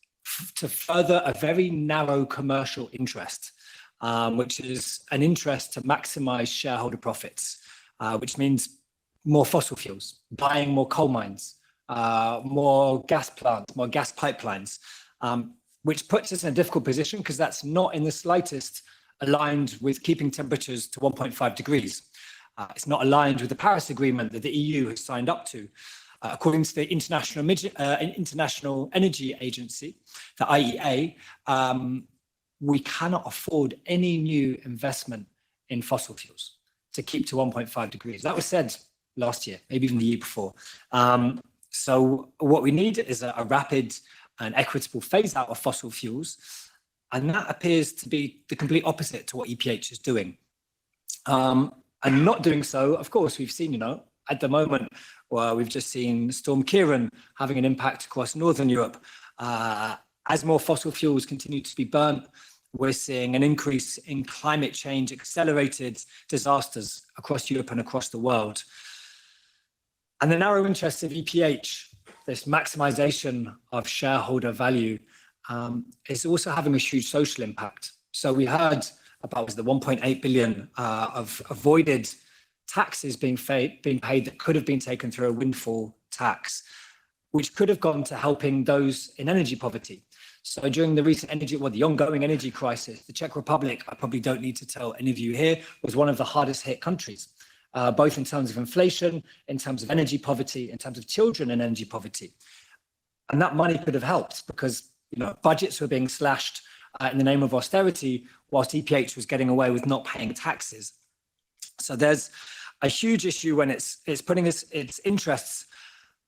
to further a very narrow commercial interest, which is an interest to maximize shareholder profits, which means more fossil fuels, buying more coal mines, more gas plants, more gas pipelines. which puts us in a difficult position because that's not in the slightest aligned with keeping temperatures to 1.5 degrees. It's not aligned with the Paris Agreement that the EU has signed up to. According to the International Energy Agency, the IEA, we cannot afford any new investment in fossil fuels to keep to 1.5 degrees. That was said last year, maybe even the year before. So what we need is a rapid and equitable phase out of fossil fuels. And that appears to be the complete opposite to what EPH is doing. And not doing so, of course, we've seen, at the moment, we've just seen Storm Ciarán having an impact across Northern Europe. As more fossil fuels continue to be burnt, we're seeing an increase in climate change, accelerated disasters across Europe and across the world. And the narrow interests of EPH, this maximization of shareholder value, is also having a huge social impact. So we heard about the 1.8 billion of avoided taxes being paid that could have been taken through a windfall tax, which could have gone to helping those in energy poverty. So during the recent the ongoing energy crisis, the Czech Republic, I probably don't need to tell any of you here, was one of the hardest hit countries, both in terms of inflation, in terms of energy poverty, in terms of children in energy poverty. And that money could have helped because budgets were being slashed in the name of austerity, whilst EPH was getting away with not paying taxes. So there's a huge issue when it's putting its interests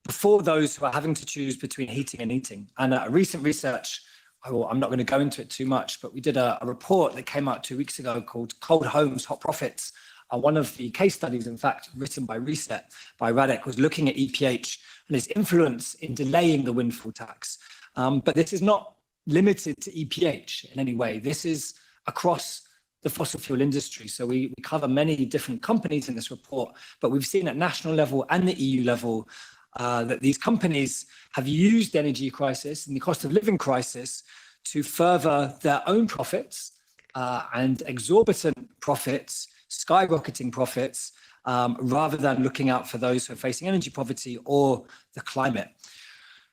before those who are having to choose between heating and eating. And a recent research, I'm not going to go into it too much, but we did a report that came out 2 weeks ago called Cold Homes, Hot Profits. One of the case studies, in fact, written by Reset, by Radek, was looking at EPH and its influence in delaying the windfall tax. But this is not limited to EPH in any way. This is across the fossil fuel industry. So we cover many different companies in this report, but we've seen at national level and the EU level that these companies have used the energy crisis and the cost of living crisis to further their own profits and exorbitant profits, skyrocketing profits, rather than looking out for those who are facing energy poverty or the climate.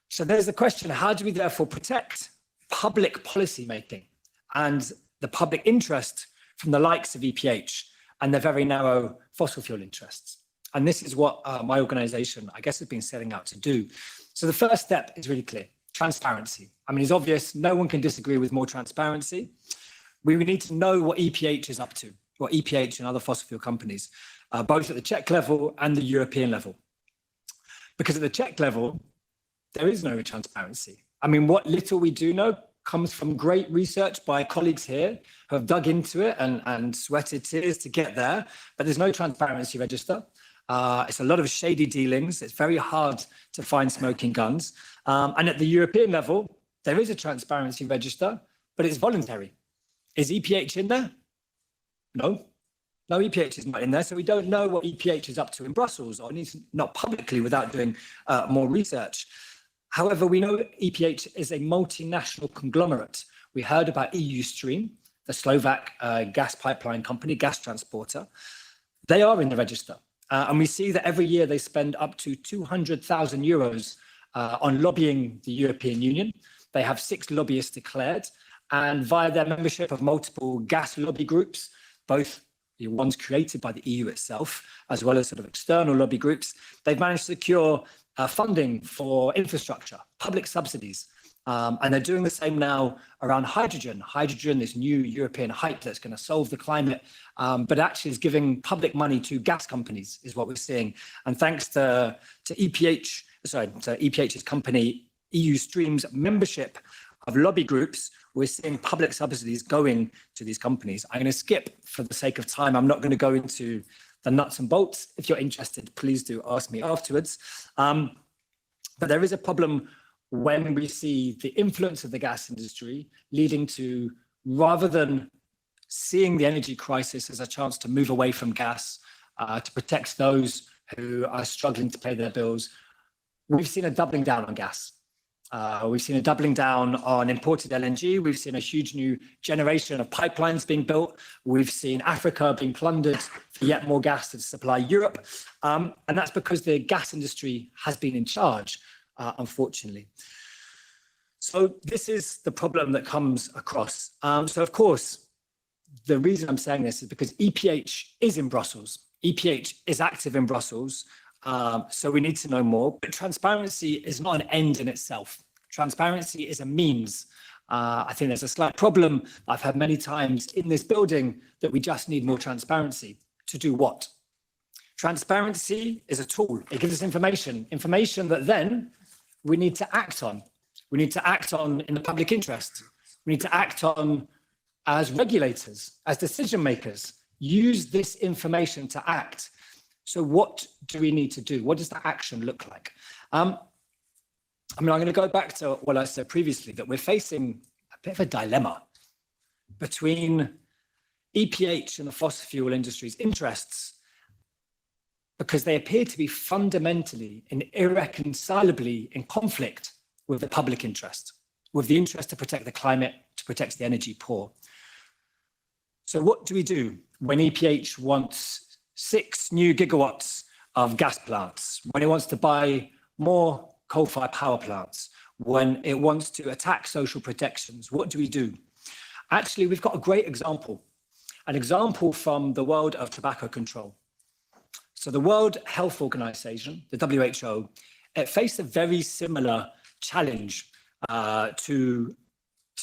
So there's the question, how do we therefore protect public policy making and the public interest from the likes of EPH and their very narrow fossil fuel interests? And this is what my organization, I guess, has been setting out to do. So the first step is really clear, transparency. I mean, it's obvious, no one can disagree with more transparency. We need to know what EPH is up to, what EPH and other fossil fuel companies, both at the Czech level and the European level. Because at the Czech level, there is no transparency. I mean, what little we do know comes from great research by colleagues here who have dug into it and sweated tears to get there, but there's no transparency register. It's a lot of shady dealings. It's very hard to find smoking guns. And at the European level, there is a transparency register, but it's voluntary. Is EPH in there? No. No, EPH is not in there. So we don't know what EPH is up to in Brussels, or at least not publicly without doing more research. However, we know EPH is a multinational conglomerate. We heard about EU Stream, the Slovak gas pipeline company, gas transporter. They are in the register. And we see that every year they spend up to 200,000 euros on lobbying the European Union. They have 6 lobbyists declared, and via their membership of multiple gas lobby groups, both the ones created by the EU itself, as well as sort of external lobby groups, they've managed to secure funding for infrastructure, public subsidies. And they're doing the same now around hydrogen. Hydrogen, this new European hype that's going to solve the climate, but actually is giving public money to gas companies, is what we're seeing. And thanks to EPH's company, EU Stream's membership of lobby groups, we're seeing public subsidies going to these companies. I'm going to skip for the sake of time. I'm not going to go into the nuts and bolts. If you're interested, please do ask me afterwards. But there is a problem when we see the influence of the gas industry leading to, rather than seeing the energy crisis as a chance to move away from gas, to protect those who are struggling to pay their bills, we've seen a doubling down on gas. We've seen a doubling down on imported LNG. We've seen a huge new generation of pipelines being built. We've seen Africa being plundered for yet more gas to supply Europe. And that's because the gas industry has been in charge, unfortunately. So this is the problem that comes across. So of course, the reason I'm saying this is because EPH is in Brussels. EPH is active in Brussels. So we need to know more. But transparency is not an end in itself. Transparency is a means. I think there's a slight problem I've heard many times in this building that we just need more transparency. To do what? Transparency is a tool. It gives us information that then we need to act on. We need to act on in the public interest. We need to act on as regulators, as decision makers, use this information to act. So what do we need to do? What does that action look like? I'm going to go back to what I said previously, that we're facing a bit of a dilemma between EPH and the fossil fuel industry's interests, because they appear to be fundamentally and irreconcilably in conflict with the public interest, with the interest to protect the climate, to protect the energy poor. So what do we do when EPH wants 6 new gigawatts of gas plants, when it wants to buy more coal-fired power plants, when it wants to attack social protections? What do we do? Actually, we've got a great example, an example from the world of tobacco control. So the World Health Organization, the WHO, it faced a very similar challenge to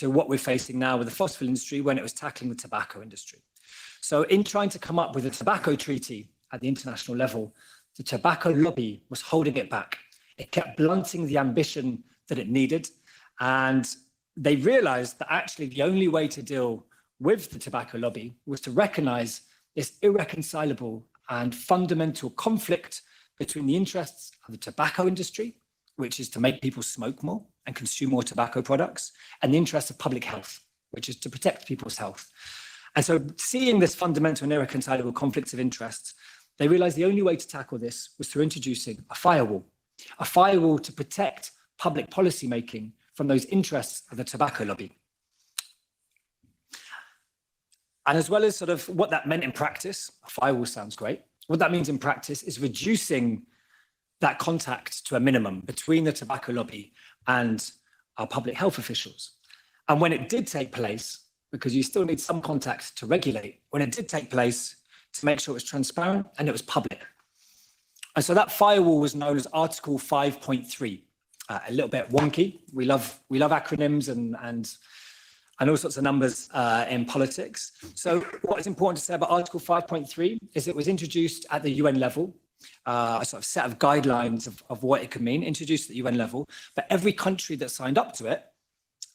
what we're facing now with the fossil fuel industry when it was tackling the tobacco industry. So in trying to come up with a tobacco treaty at the international level, the tobacco lobby was holding it back. It kept blunting the ambition that it needed. And they realized that actually the only way to deal with the tobacco lobby was to recognize this irreconcilable and fundamental conflict between the interests of the tobacco industry, which is to make people smoke more and consume more tobacco products, and the interests of public health, which is to protect people's health. And so seeing this fundamental and irreconcilable conflicts of interests, they realized the only way to tackle this was through introducing a firewall to protect public policy making from those interests of the tobacco lobby. And as well as sort of what that meant in practice, a firewall sounds great. What that means in practice is reducing that contact to a minimum between the tobacco lobby and our public health officials. And when it did take place, because you still need some contact to regulate, when it did take place, to make sure it was transparent and it was public. And so that firewall was known as Article 5.3, a little bit wonky. We love acronyms and all sorts of numbers in politics. So what is important to say about Article 5.3 is it was introduced at the UN level, a sort of set of guidelines of what it could mean, introduced at the UN level, but every country that signed up to it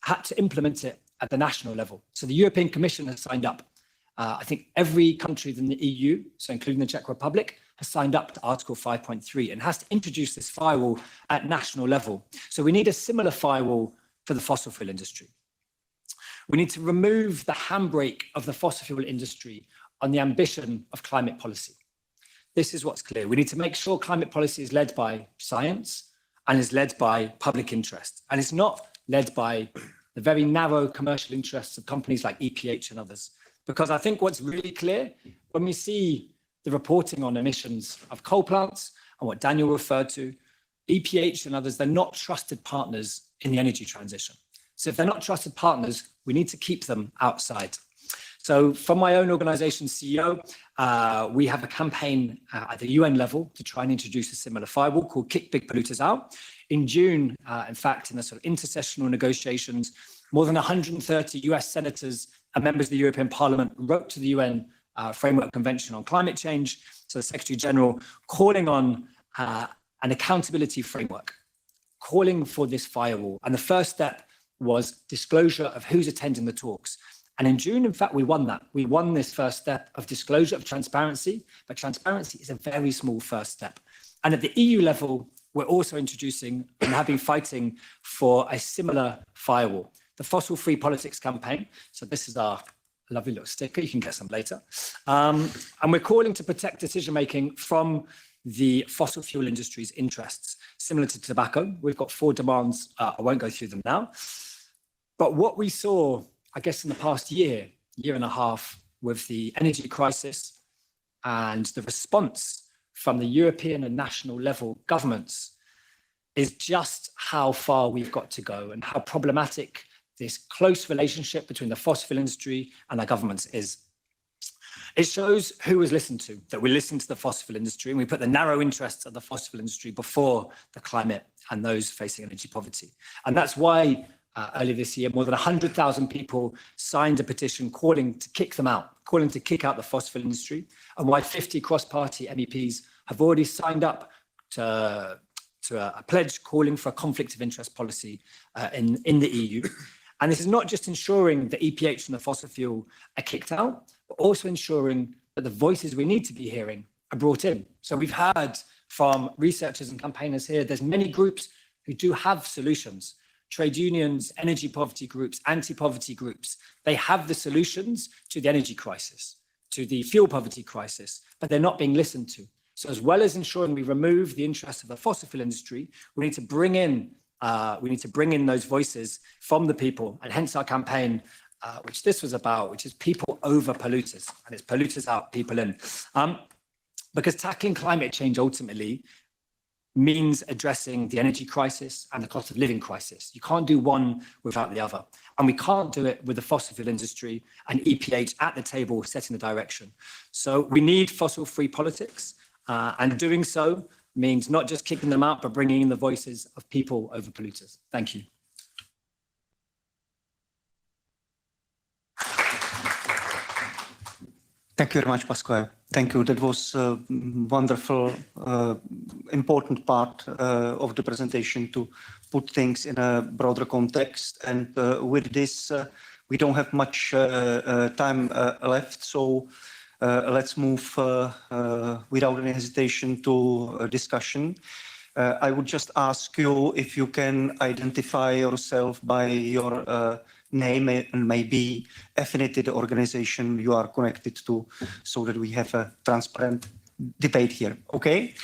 had to implement it at the national level. So the European Commission has signed up. I think every country in the EU, so including the Czech Republic, has signed up to Article 5.3 and has to introduce this firewall at national level. So we need a similar firewall for the fossil fuel industry. We need to remove the handbrake of the fossil fuel industry on the ambition of climate policy. This is what's clear. We need to make sure climate policy is led by science and is led by public interest. And it's not led by the very narrow commercial interests of companies like EPH and others. Because I think what's really clear, when we see the reporting on emissions of coal plants and what Daniel referred to, EPH and others, they're not trusted partners in the energy transition. So if they're not trusted partners, we need to keep them outside. So from my own organization, CEO, we have a campaign at the UN level to try and introduce a similar firewall called Kick Big Polluters Out. In June, in fact, in the sort of intersessional negotiations, more than 130 US senators and members of the European Parliament wrote to the UN Framework Convention on Climate Change, so the Secretary General, calling on an accountability framework, calling for this firewall. And the first step was disclosure of who's attending the talks. And in June, in fact, we won that. We won this first step of disclosure of transparency, but transparency is a very small first step. And at the EU level, we're also introducing and have been fighting for a similar firewall, the Fossil Free Politics campaign. So this is our lovely little sticker. You can get some later. And we're calling to protect decision-making from the fossil fuel industry's interests, similar to tobacco. We've got 4 demands. I won't go through them now. But what we saw, I guess, in the past year and a half with the energy crisis and the response from the European and national level governments is just how far we've got to go and how problematic this close relationship between the fossil fuel industry and our governments is. It shows who was listened to, that we listen to the fossil fuel industry and we put the narrow interests of the fossil fuel industry before the climate and those facing energy poverty. And that's why earlier this year, more than 100,000 people signed a petition calling to kick them out, calling to kick out the fossil fuel industry, and why 50 cross-party MEPs have already signed up to a pledge calling for a conflict of interest policy in the EU. And this is not just ensuring that EPH and the fossil fuel are kicked out, but also ensuring that the voices we need to be hearing are brought in. So we've heard from researchers and campaigners here, there's many groups who do have solutions. Trade unions, energy poverty groups, anti-poverty groups, they have the solutions to the energy crisis, to the fuel poverty crisis, but they're not being listened to. So as well as ensuring we remove the interests of the fossil fuel industry, we need to bring in those voices from the people, and hence our campaign, which this was about, which is people over polluters, and it's polluters out, people in. Because tackling climate change ultimately means addressing the energy crisis and the cost of living crisis. You can't do one without the other. And we can't do it with the fossil fuel industry and EPH at the table setting the direction. So we need fossil-free politics, and doing so means not just kicking them out, but bringing in the voices of people over polluters. Thank you. Thank you very much, Pasquale. Thank you. That was a wonderful, important part of the presentation to put things in a broader context. And with this, we don't have much time left. So let's move without any hesitation to a discussion. I would just ask you if you can identify yourself by your name and maybe affinity, the organization you are connected to, so that we have a transparent debate here. Okay?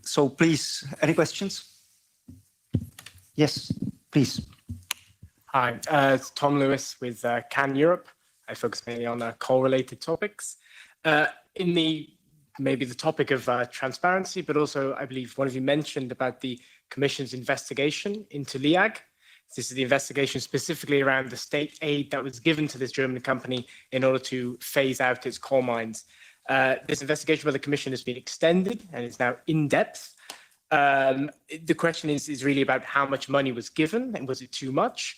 So please, any questions? Yes, please. Hi, it's Tom Lewis with CAN Europe. I focus mainly on coal-related topics. In maybe the topic of transparency, but also I believe one of you mentioned about the Commission's investigation into LIAG. This is the investigation specifically around the state aid that was given to this German company in order to phase out its coal mines. This investigation by the Commission has been extended and is now in depth. The question is really about how much money was given and was it too much?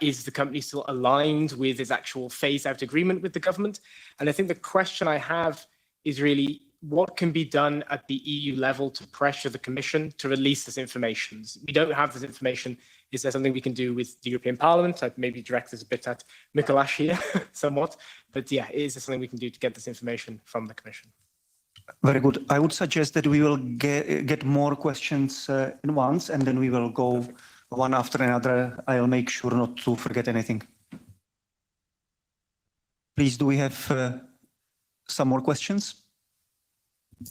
Is the company still aligned with its actual phase out agreement with the government? And I think the question I have is really what can be done at the EU level to pressure the Commission to release this information? We don't have this information. Is there something we can do with the European Parliament? I'd maybe direct this a bit at Mikuláš here somewhat. But yeah, is there something we can do to get this information from the Commission? Very good. I would suggest that we will get more questions in once, and then we will go one after another. I'll make sure not to forget anything. Please, do we have some more questions?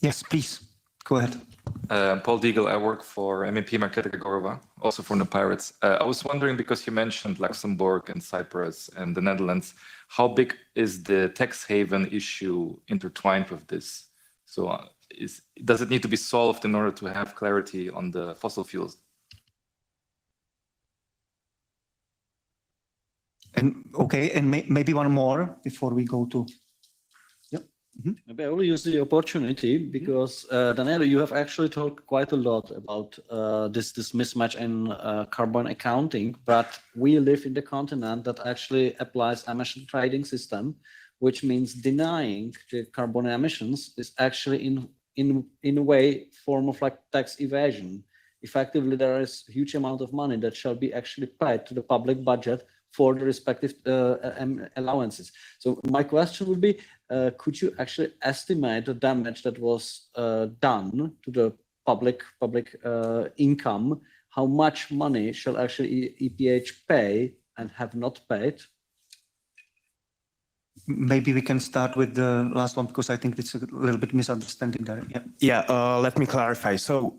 Yes, please, go ahead. Paul Deagle, I work for MEP Marketa Gregorova, also from the Pirates. I was wondering, because you mentioned Luxembourg and Cyprus and the Netherlands, how big is the tax haven issue intertwined with this? So does it need to be solved in order to have clarity on the fossil fuels? And okay, and maybe one more before we go to... Maybe I will use the opportunity because, Daniel, you have actually talked quite a lot about this mismatch in carbon accounting, but we live in the continent that actually applies emission trading system, which means denying the carbon emissions is actually in a way form of like tax evasion. Effectively, there is a huge amount of money that shall be actually paid to the public budget for the respective allowances. So my question would be, could you actually estimate the damage that was done to the public income? How much money shall actually EPH pay and have not paid? Maybe we can start with the last one, because I think it's a little bit misunderstanding there. Yeah, let me clarify. So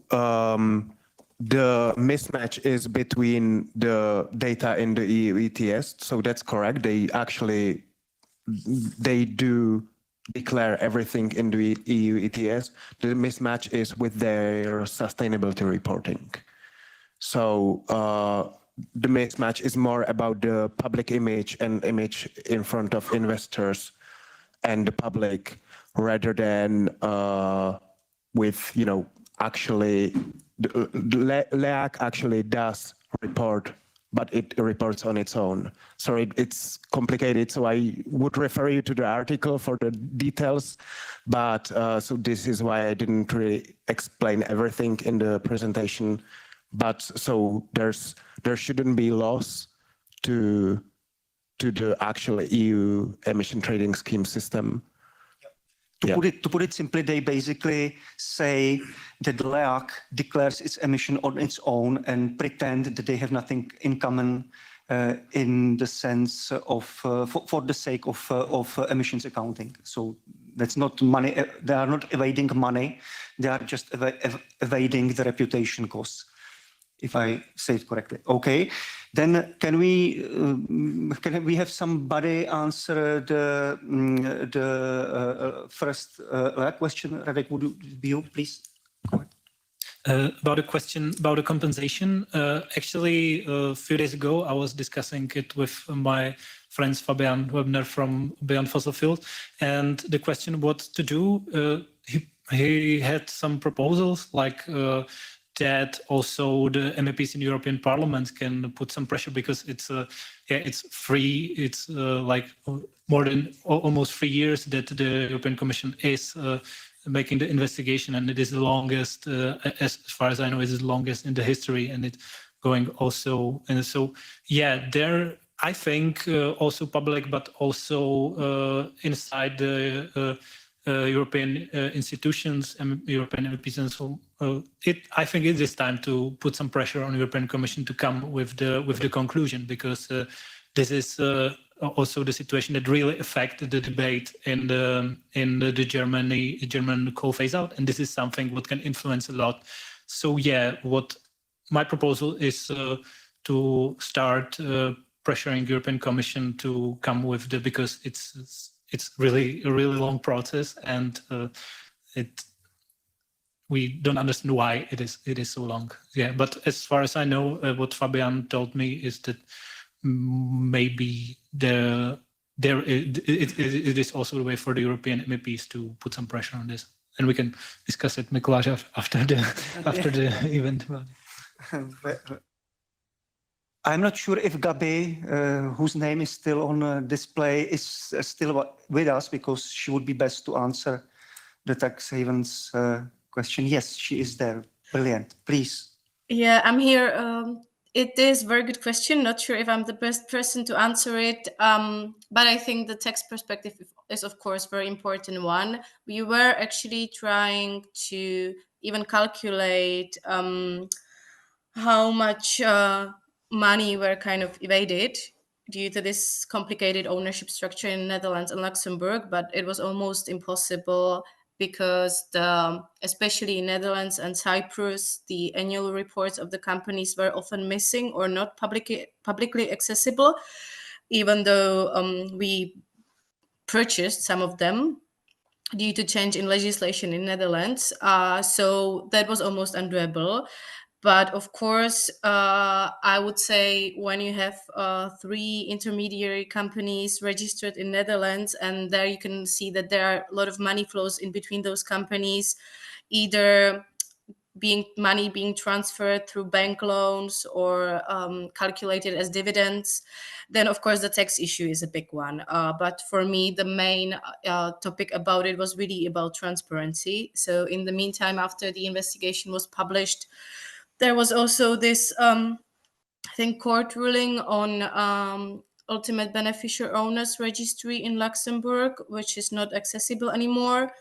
the mismatch is between the data in the EU ETS. So that's correct. They do declare everything in the EU ETS. The mismatch is with their sustainability reporting. So the mismatch is more about the public image and image in front of investors and the public, rather than with, you know, actually, the LEAC actually does report, but it reports on its own. So it's complicated. So I would refer you to the article for the details. But so this is why I didn't really explain everything in the presentation. But so there shouldn't be loss to the actual EU emission trading scheme system. To put it simply, they basically say that the LEAC declares its emission on its own and pretend that they have nothing in common in the sense of, for the sake of emissions accounting. So that's not money, they are not evading money, they are just evading the reputation costs, if I say it correctly. Okay, then can we have somebody answer the first question? Radek, would it be you, please? Go ahead. About a question about the compensation. Actually, a few days ago, I was discussing it with my friends Fabian Webner from Beyond Fossil Fuels, and the question what to do. He had some proposals like that also the MEPs in the European Parliament can put some pressure, because it's free. It's like more than almost 3 years that the European Commission is making the investigation, and it is the longest, as far as I know, it is the longest in the history, and it's going also. And so, yeah, there I think also public, but also inside the European institutions and European MEPs, and so I think it is time to put some pressure on the European Commission to come with the conclusion, because this is also the situation that really affected the debate in the German coal phase out, and this is something what can influence a lot. So yeah, what my proposal is to start pressuring European Commission to come with because it's really a really long process, and we don't understand why it is so long. Yeah, but as far as I know, what Fabian told me is that maybe it is also a way for the European MEPs to put some pressure on this, and we can discuss it, Mikuláš, after the event. I'm not sure if Gabi, whose name is still on display, is still with us, because she would be best to answer the tax havens question. Yes, she is there. Brilliant. Please. Yeah, I'm here. It is a very good question. Not sure if I'm the best person to answer it, but I think the tax perspective is, of course, very important one. We were actually trying to even calculate how much money were kind of evaded due to this complicated ownership structure in Netherlands and Luxembourg, but it was almost impossible, because especially in Netherlands and Cyprus, the annual reports of the companies were often missing or not publicly accessible, even though we purchased some of them due to change in legislation in Netherlands. So that was almost undoable. But of course, I would say when you have 3 intermediary companies registered in Netherlands, and there you can see that there are a lot of money flows in between those companies, either money being transferred through bank loans or calculated as dividends, then of course the tax issue is a big one. But for me, the main topic about it was really about transparency. So in the meantime, after the investigation was published, there was also this, I think, court ruling on ultimate beneficial owners registry in Luxembourg, which is not accessible anymore.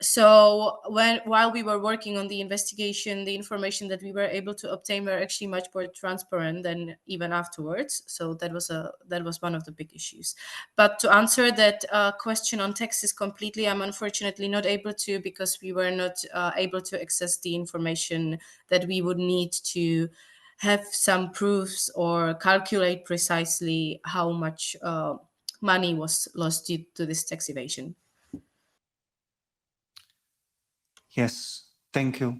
So while we were working on the investigation, the information that we were able to obtain were actually much more transparent than even afterwards. So that was one of the big issues. But to answer that question on taxes completely, I'm unfortunately not able to, because we were not able to access the information that we would need to have some proofs or calculate precisely how much money was lost due to this tax evasion. Yes, Thank you.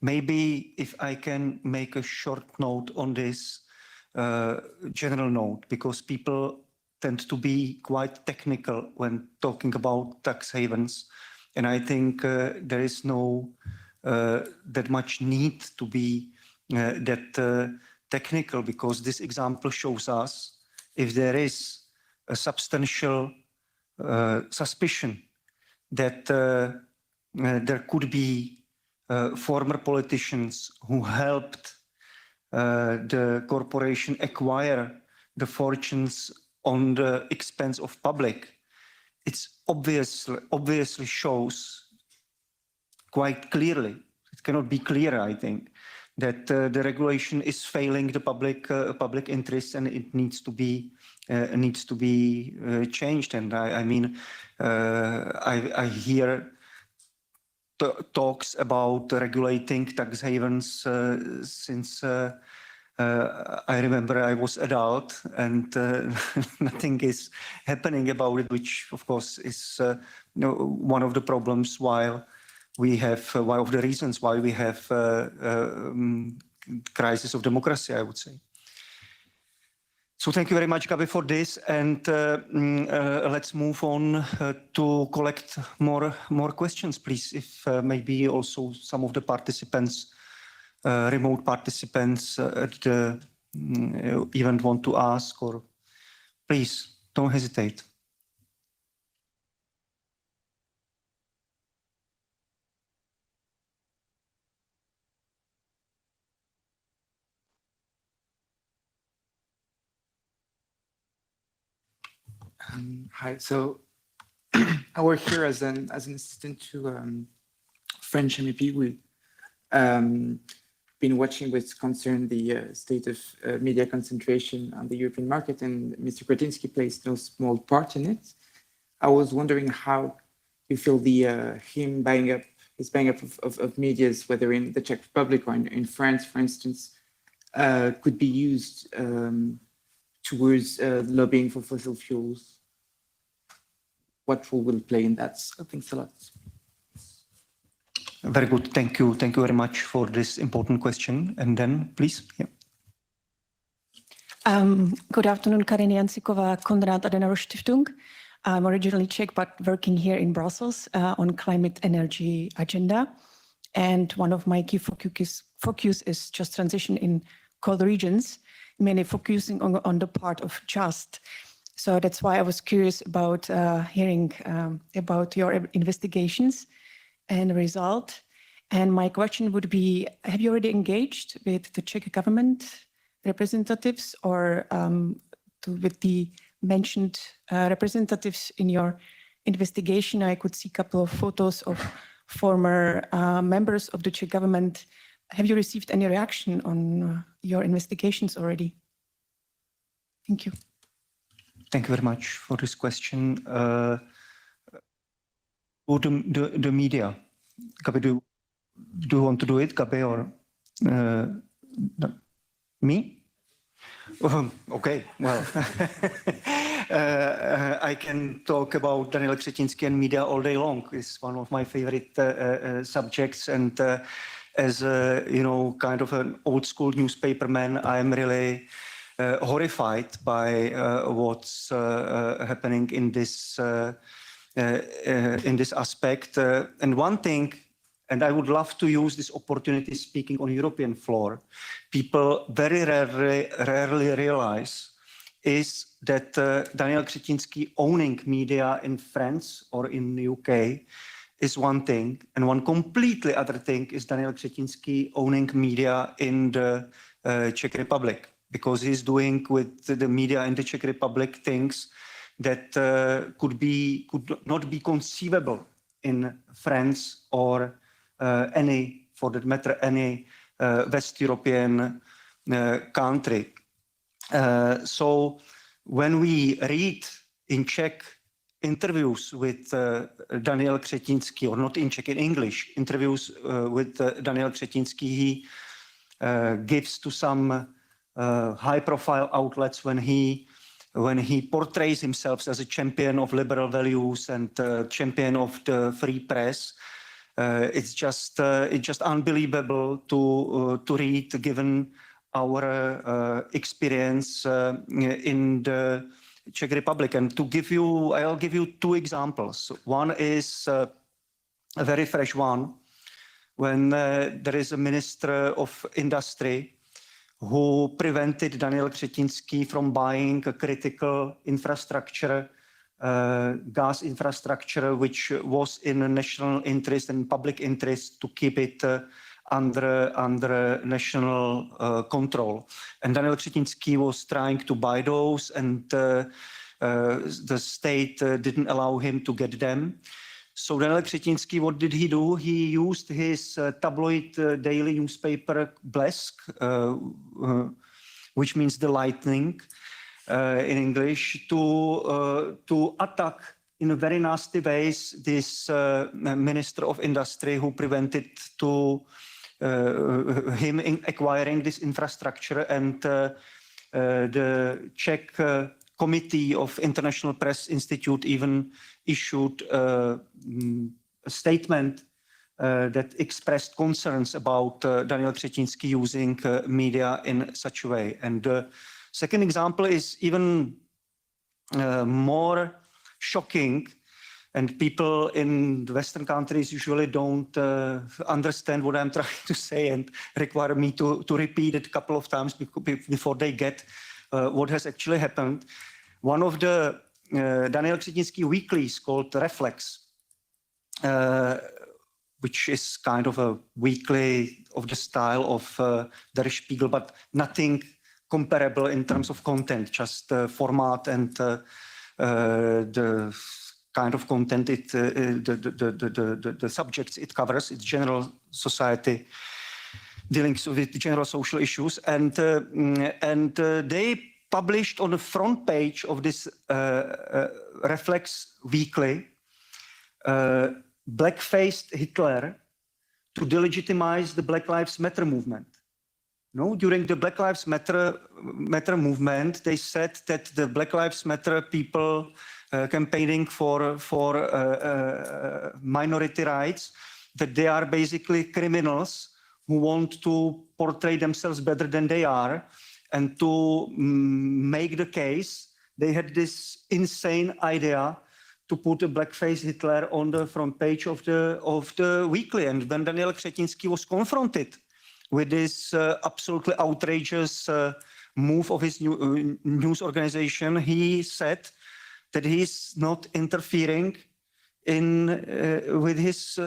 Maybe if I can make a short note on this general note, because people tend to be quite technical when talking about tax havens. And I think there is no that much need to be that technical, because this example shows us if there is a substantial suspicion that there could be former politicians who helped the corporation acquire the fortunes on the expense of public. It's obviously shows quite clearly, it cannot be clearer, I think, that the regulation is failing the public interest, and it needs to be changed. And I mean, I hear talks about regulating tax havens since I remember I was adult, and nothing is happening about it, which of course is one of the problems one of the reasons why we have crisis of democracy, I would say. So thank you very much, Gabi, for this, and let's move on to collect more questions, please. If maybe also some of the participants, remote participants at the event want to ask, or please don't hesitate. Hi, so I work here as an assistant to French MEP. We've been watching with concern the state of media concentration on the European market, and Mr. Kretinsky plays no small part in it. I was wondering how you feel his buying up of medias, whether in the Czech Republic or in France, for instance, could be used towards lobbying for fossil fuels. What role will it play in that? So thanks a lot. Very good. Thank you. Thank you very much for this important question. And then, please. Yeah. Good afternoon, Karin Jansikova, Konrad Adenauer Stiftung. I'm originally Czech, but working here in Brussels on climate energy agenda. And one of my key focus is just transition in cold regions, mainly focusing on the part of just. So that's why I was curious about hearing about your investigations and result. And my question would be, have you already engaged with the Czech government representatives or with the mentioned representatives in your investigation? I could see a couple of photos of former members of the Czech government. Have you received any reaction on your investigations already? Thank you. Thank you very much for this question. The media. Gabi, do you want to do it, Gabi, or me? Okay, well, I can talk about Daniel Kretinsky and media all day long. It's one of my favorite subjects, and as a, kind of an old school newspaperman, I'm really horrified by what's happening in this aspect. And one thing, and I would love to use this opportunity speaking on European floor, people very rarely realize is that Daniel Kretinsky owning media in France or in the UK is one thing, and one completely other thing is Daniel Kretinsky owning media in the Czech Republic, because he's doing with the media in the Czech Republic things that could not be conceivable in France or any, for that matter, any West European country. So when we read in Czech interviews with Daniel Kretinsky, or not in Czech, in English, interviews with Daniel Kretinsky, he gives to some high-profile outlets when he portrays himself as a champion of liberal values and champion of the free press. It's just unbelievable to read, given our experience in the Czech Republic. And I'll give you two examples. One is a very fresh one, when there is a minister of industry who prevented Daniel Kretinsky from buying a critical infrastructure, gas infrastructure, which was in national interest and public interest, to keep it under national control. And Daniel Kretinsky was trying to buy those, and the state didn't allow him to get them. So Daniel Kretinsky, what did he do? He used his tabloid daily newspaper Blesk, which means the lightning in English, to attack in a very nasty ways this minister of industry who prevented him in acquiring this infrastructure. And the Czech Committee of International Press Institute even issued a statement that expressed concerns about Daniel Kretinsky using media in such a way. And the second example is even more shocking, and people in the Western countries usually don't understand what I'm trying to say and require me to repeat it a couple of times before they get what has actually happened. One of the Daniel Kretinsky weeklies called Reflex, which is kind of a weekly of the style of Der Spiegel, but nothing comparable in terms of content, just format and the kind of content the subjects it covers. It's general society dealing with general social issues, and they published on the front page of this Reflex weekly black-faced Hitler to delegitimize the Black Lives Matter movement. No, during the Black Lives Matter movement, they said that the Black Lives Matter people campaigning for minority rights, that they are basically criminals who want to portray themselves better than they are. And to make the case, they had this insane idea to put a blackface Hitler on the front page of the weekly. And when Daniel Kretinsky was confronted with this absolutely outrageous move of his news organization, he said that he's not interfering with his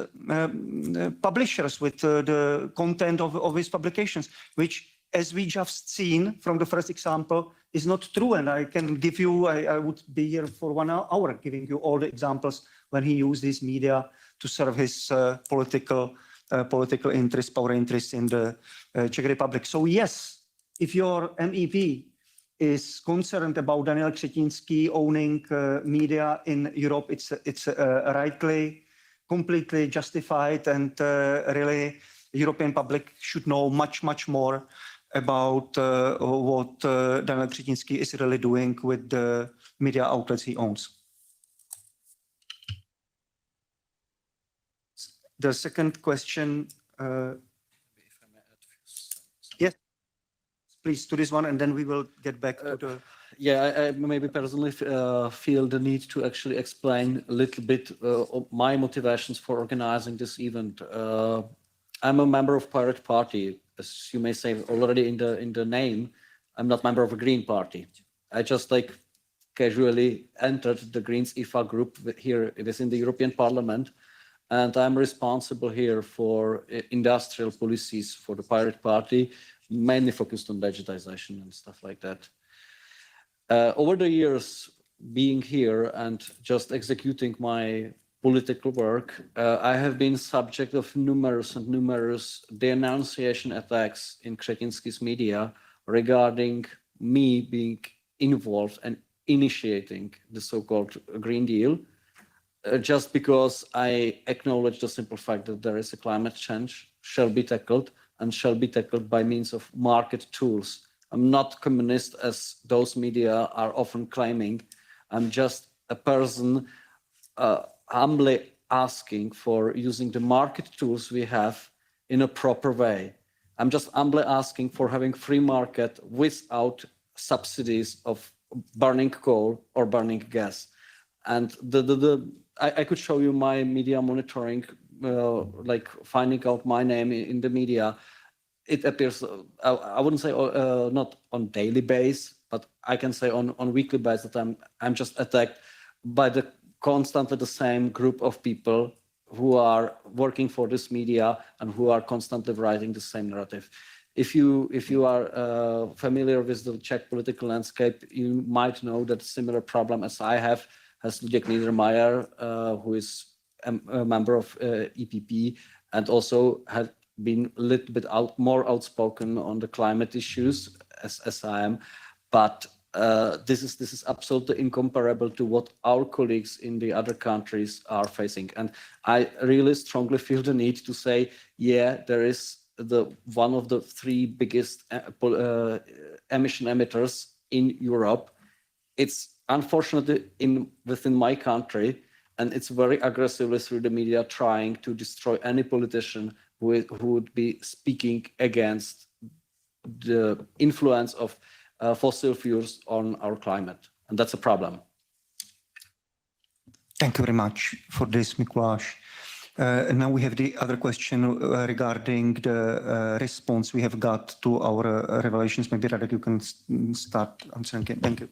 publishers, with the content of his publications, which, as we just seen from the first example, is not true. And I can give you, I would be here for 1 hour giving you all the examples when he used his media to serve his political interest, power interest in the Czech Republic. So yes, if your MEP is concerned about Daniel Kretinsky owning media in Europe, it's rightly, completely justified, and really European public should know much, much more about what Daniel Kretinsky is really doing with the media outlets he owns. The second question, yes, please, to this one, and then we will get back to the... Yeah, I maybe personally feel the need to actually explain a little bit of my motivations for organizing this event. I'm a member of Pirate Party, as you may say already in the name. I'm not a member of a Green Party. I just casually entered the Greens IFA group here within the European Parliament, and I'm responsible here for industrial policies for the Pirate Party, mainly focused on digitization and stuff like that. Over the years, being here and just executing my political work, I have been subject of numerous denunciation attacks in Kretinsky's media regarding me being involved and initiating the so-called Green Deal, just because I acknowledge the simple fact that there is a climate change, shall be tackled, and shall be tackled by means of market tools. I'm not communist, as those media are often claiming. I'm just a person humbly asking for using the market tools we have in a proper way. I'm just humbly asking for having free market without subsidies of burning coal or burning gas. And I could show you my media monitoring, like finding out my name in the media. It appears, I wouldn't say not on daily basis, but I can say on weekly basis that I'm just attacked by the constantly the same group of people who are working for this media and who are constantly writing the same narrative. If you are familiar with the Czech political landscape, you might know that similar problem as I have has Luděk Niedermayer, who is a member of EPP and also had been a little bit more outspoken on the climate issues as I am, but this is absolutely incomparable to what our colleagues in the other countries are facing. And I really strongly feel the need to say, yeah, there is one of the three biggest emission emitters in Europe. It's unfortunately within my country, and it's very aggressively through the media trying to destroy any politician who would be speaking against the influence of fossil fuels on our climate. And that's a problem. Thank you very much for this, Mikuláš. And now we have the other question regarding the response we have got to our revelations. Maybe Radek, you can start answering. Thank you.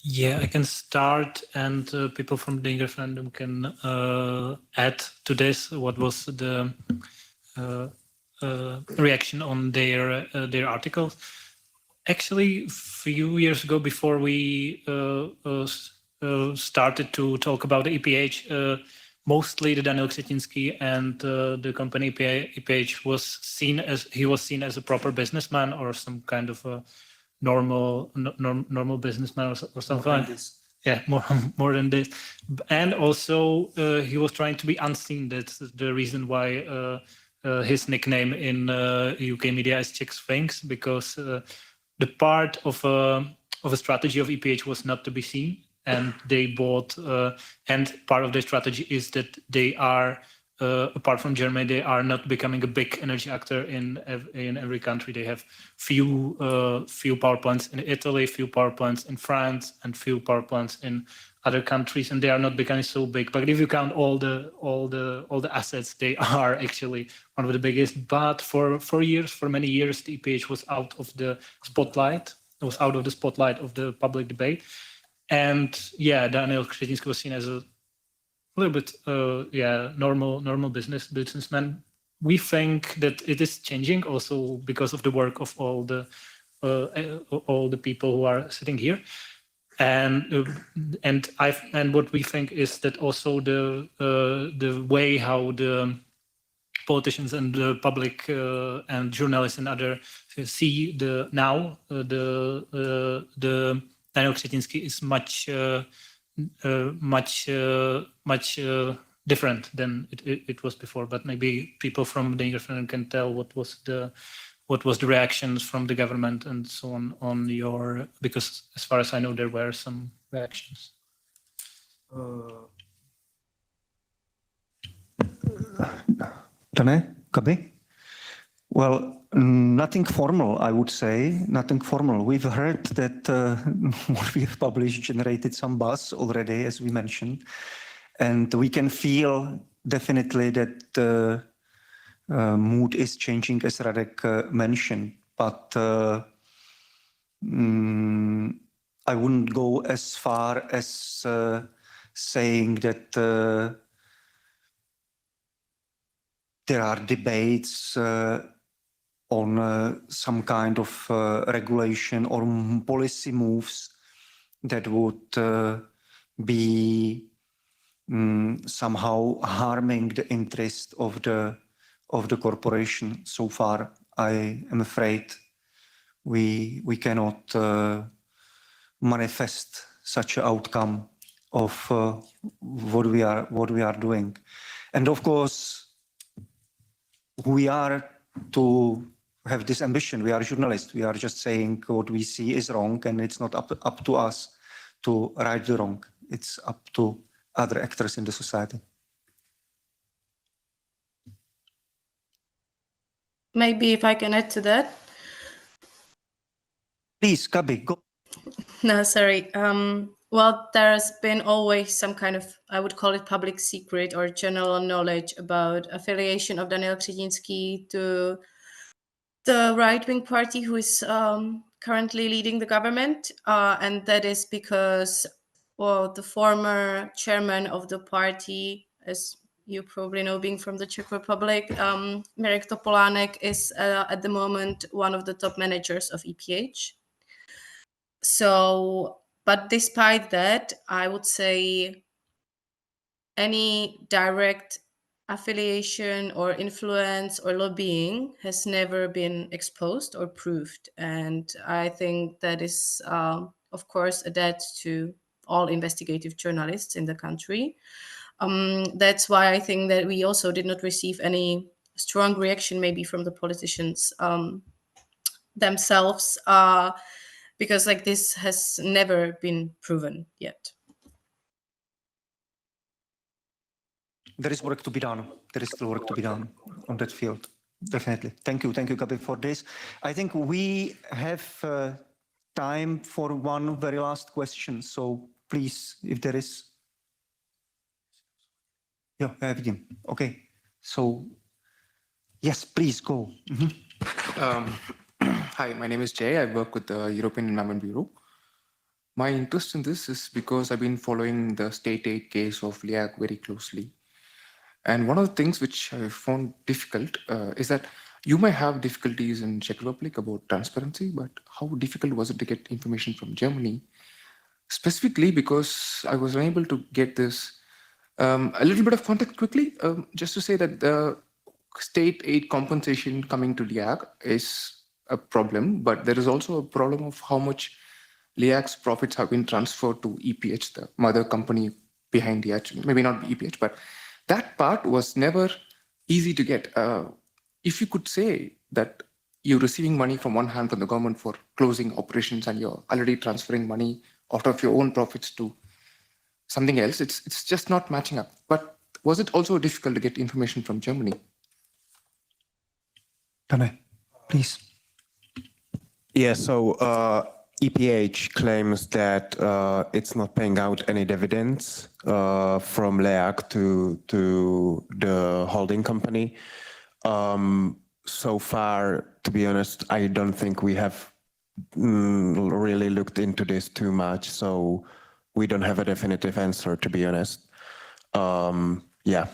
Yeah, I can start, and people from the referendum can add to this. What was the reaction on their articles? Actually, a few years ago, before we started to talk about the EPH, mostly the Daniel Kretinsky and the company EPH was seen as a proper businessman or some kind of a normal businessman or something. More than this. Yeah, more than this. And also, he was trying to be unseen. That's the reason why his nickname in UK media is Scestných, because the part of a strategy of EPH was not to be seen, and they bought. And part of their strategy is that they are, apart from Germany, they are not becoming a big energy actor in every country. They have few power plants in Italy, few power plants in France, and few power plants in other countries, and they are not becoming so big. But if you count all the assets, they are actually one of the biggest. But for many years, the EPH was out of the spotlight. It was out of the spotlight of the public debate. And yeah, Daniel Kretinsky was seen as a little bit normal businessman. We think that it is changing also because of the work of all the people who are sitting here. And what we think is that also the way how the politicians and the public and journalists and other see the Daniel Kretinsky is much different than it was before. But maybe people from the referendum can tell what was the reactions from the government and so on your, because as far as I know, there were some reactions. Dane, Kabi? Well, nothing formal, I would say, nothing formal. We've heard that what we have published generated some buzz already, as we mentioned, and we can feel definitely that the mood is changing, as Radek mentioned, but I wouldn't go as far as saying that there are debates on some kind of regulation or policy moves that would be somehow harming the interest of the corporation. So far, I am afraid we cannot manifest such an outcome of what we are doing. And of course, we are to have this ambition. We are journalists. We are just saying what we see is wrong, and it's not up to us to right the wrong. It's up to other actors in the society. maybe if I can add to that. Please, Gabi, go. No, sorry. Well, there's been always some kind of, I would call it public secret or general knowledge about affiliation of Daniel Kretinsky to the right-wing party who is currently leading the government. And that is because, well, the former chairman of the party, as you probably know, being from the Czech Republic, Mirek Topolánek is at the moment one of the top managers of EPH. So, but despite that, I would say any direct affiliation or influence or lobbying has never been exposed or proved. And I think that is, of course, a debt to all investigative journalists in the country. That's why I think that we also did not receive any strong reaction maybe from the politicians themselves, because like this has never been proven yet. There is work to be done. There is still work to be done on that field. Definitely. Thank you, Gabi, for this. I think we have time for one very last question. So please, if there is. Yeah, I vidím. Okay. So yes, please go. Hi, my name is Jay. I work with the European Environment Bureau. My interest in this is because I've been following the state aid case of LIAC very closely. And one of the things which I found difficult is that you may have difficulties in Czech Republic about transparency, but how difficult was it to get information from Germany? Specifically because I was unable to get this. A little bit of context quickly, just to say that the state aid compensation coming to LIAC is a problem, but there is also a problem of how much LIAC's profits have been transferred to EPH, the mother company behind LIAC. Maybe not EPH, but that part was never easy to get. If you could say that you're receiving money from one hand from the government for closing operations and you're already transferring money out of your own profits to something else, it's just not matching up. But was it also difficult to get information from Germany? Dane, please. Yeah, so EPH claims that it's not paying out any dividends from LIAC to the holding company. So far, to be honest, I don't think we have really looked into this too much. So we don't have a definitive answer, to be honest. Yeah.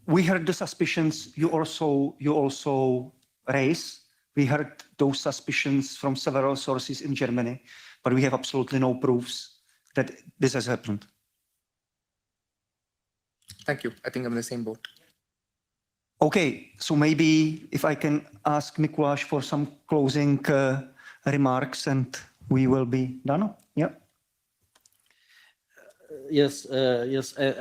We heard the suspicions you also raise. We heard those suspicions from several sources in Germany, but we have absolutely no proofs that this has happened. Thank you. I think I'm in the same boat. Okay, so maybe if I can ask Mikuláš for some closing remarks and we will be done. Yeah. Yes.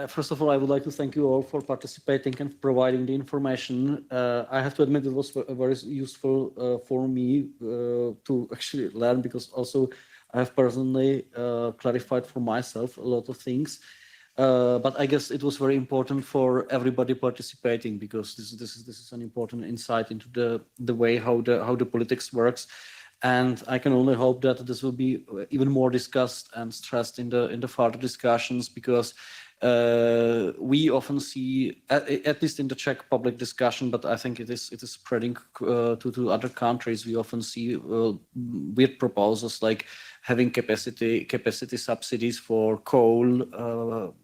First of all, I would like to thank you all for participating and providing the information. I have to admit it was very useful for me to actually learn, because also I have personally clarified for myself a lot of things. But I guess it was very important for everybody participating, because this is an important insight into the way how the politics works. And I can only hope that this will be even more discussed and stressed in the further discussions, because we often see, at least in the Czech public discussion, but I think it is spreading to other countries. We often see weird proposals like having capacity subsidies for coal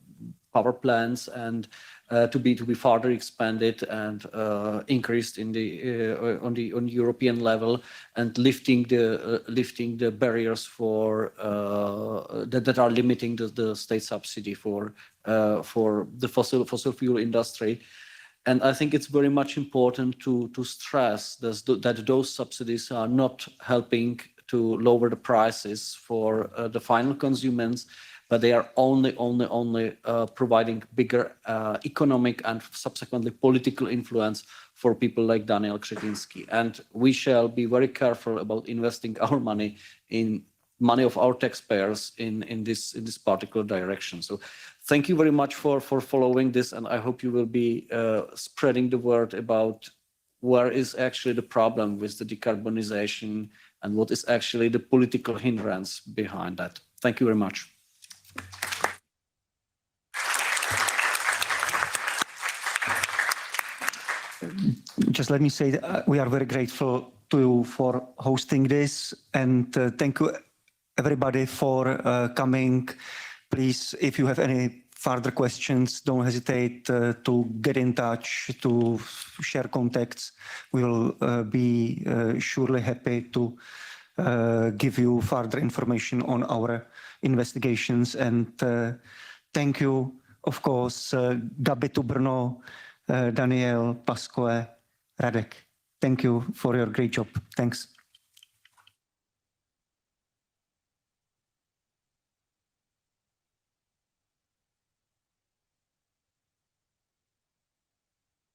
power plants, and to be further expanded and increased in on European level, and lifting the barriers for that are limiting the state subsidy for the fossil fuel industry. And I think it's very much important to stress that those subsidies are not helping to lower the prices for the final consumers, but they are only providing bigger economic and subsequently political influence for people like Daniel Kretinsky. And we shall be very careful about investing our money of our taxpayers in this particular direction. So thank you very much for following this, and I hope you will be spreading the word about where is actually the problem with the decarbonization and what is actually the political hindrance behind that. Thank you very much. Just let me say that we are very grateful to you for hosting this, and thank you everybody for coming. Please, if you have any further questions, don't hesitate to get in touch, to share contacts. We will be surely happy to give you further information on our investigations. And thank you, of course, Gabi tu Brno, Daniel, Pascoe, Radek. Thank you for your great job. Thanks.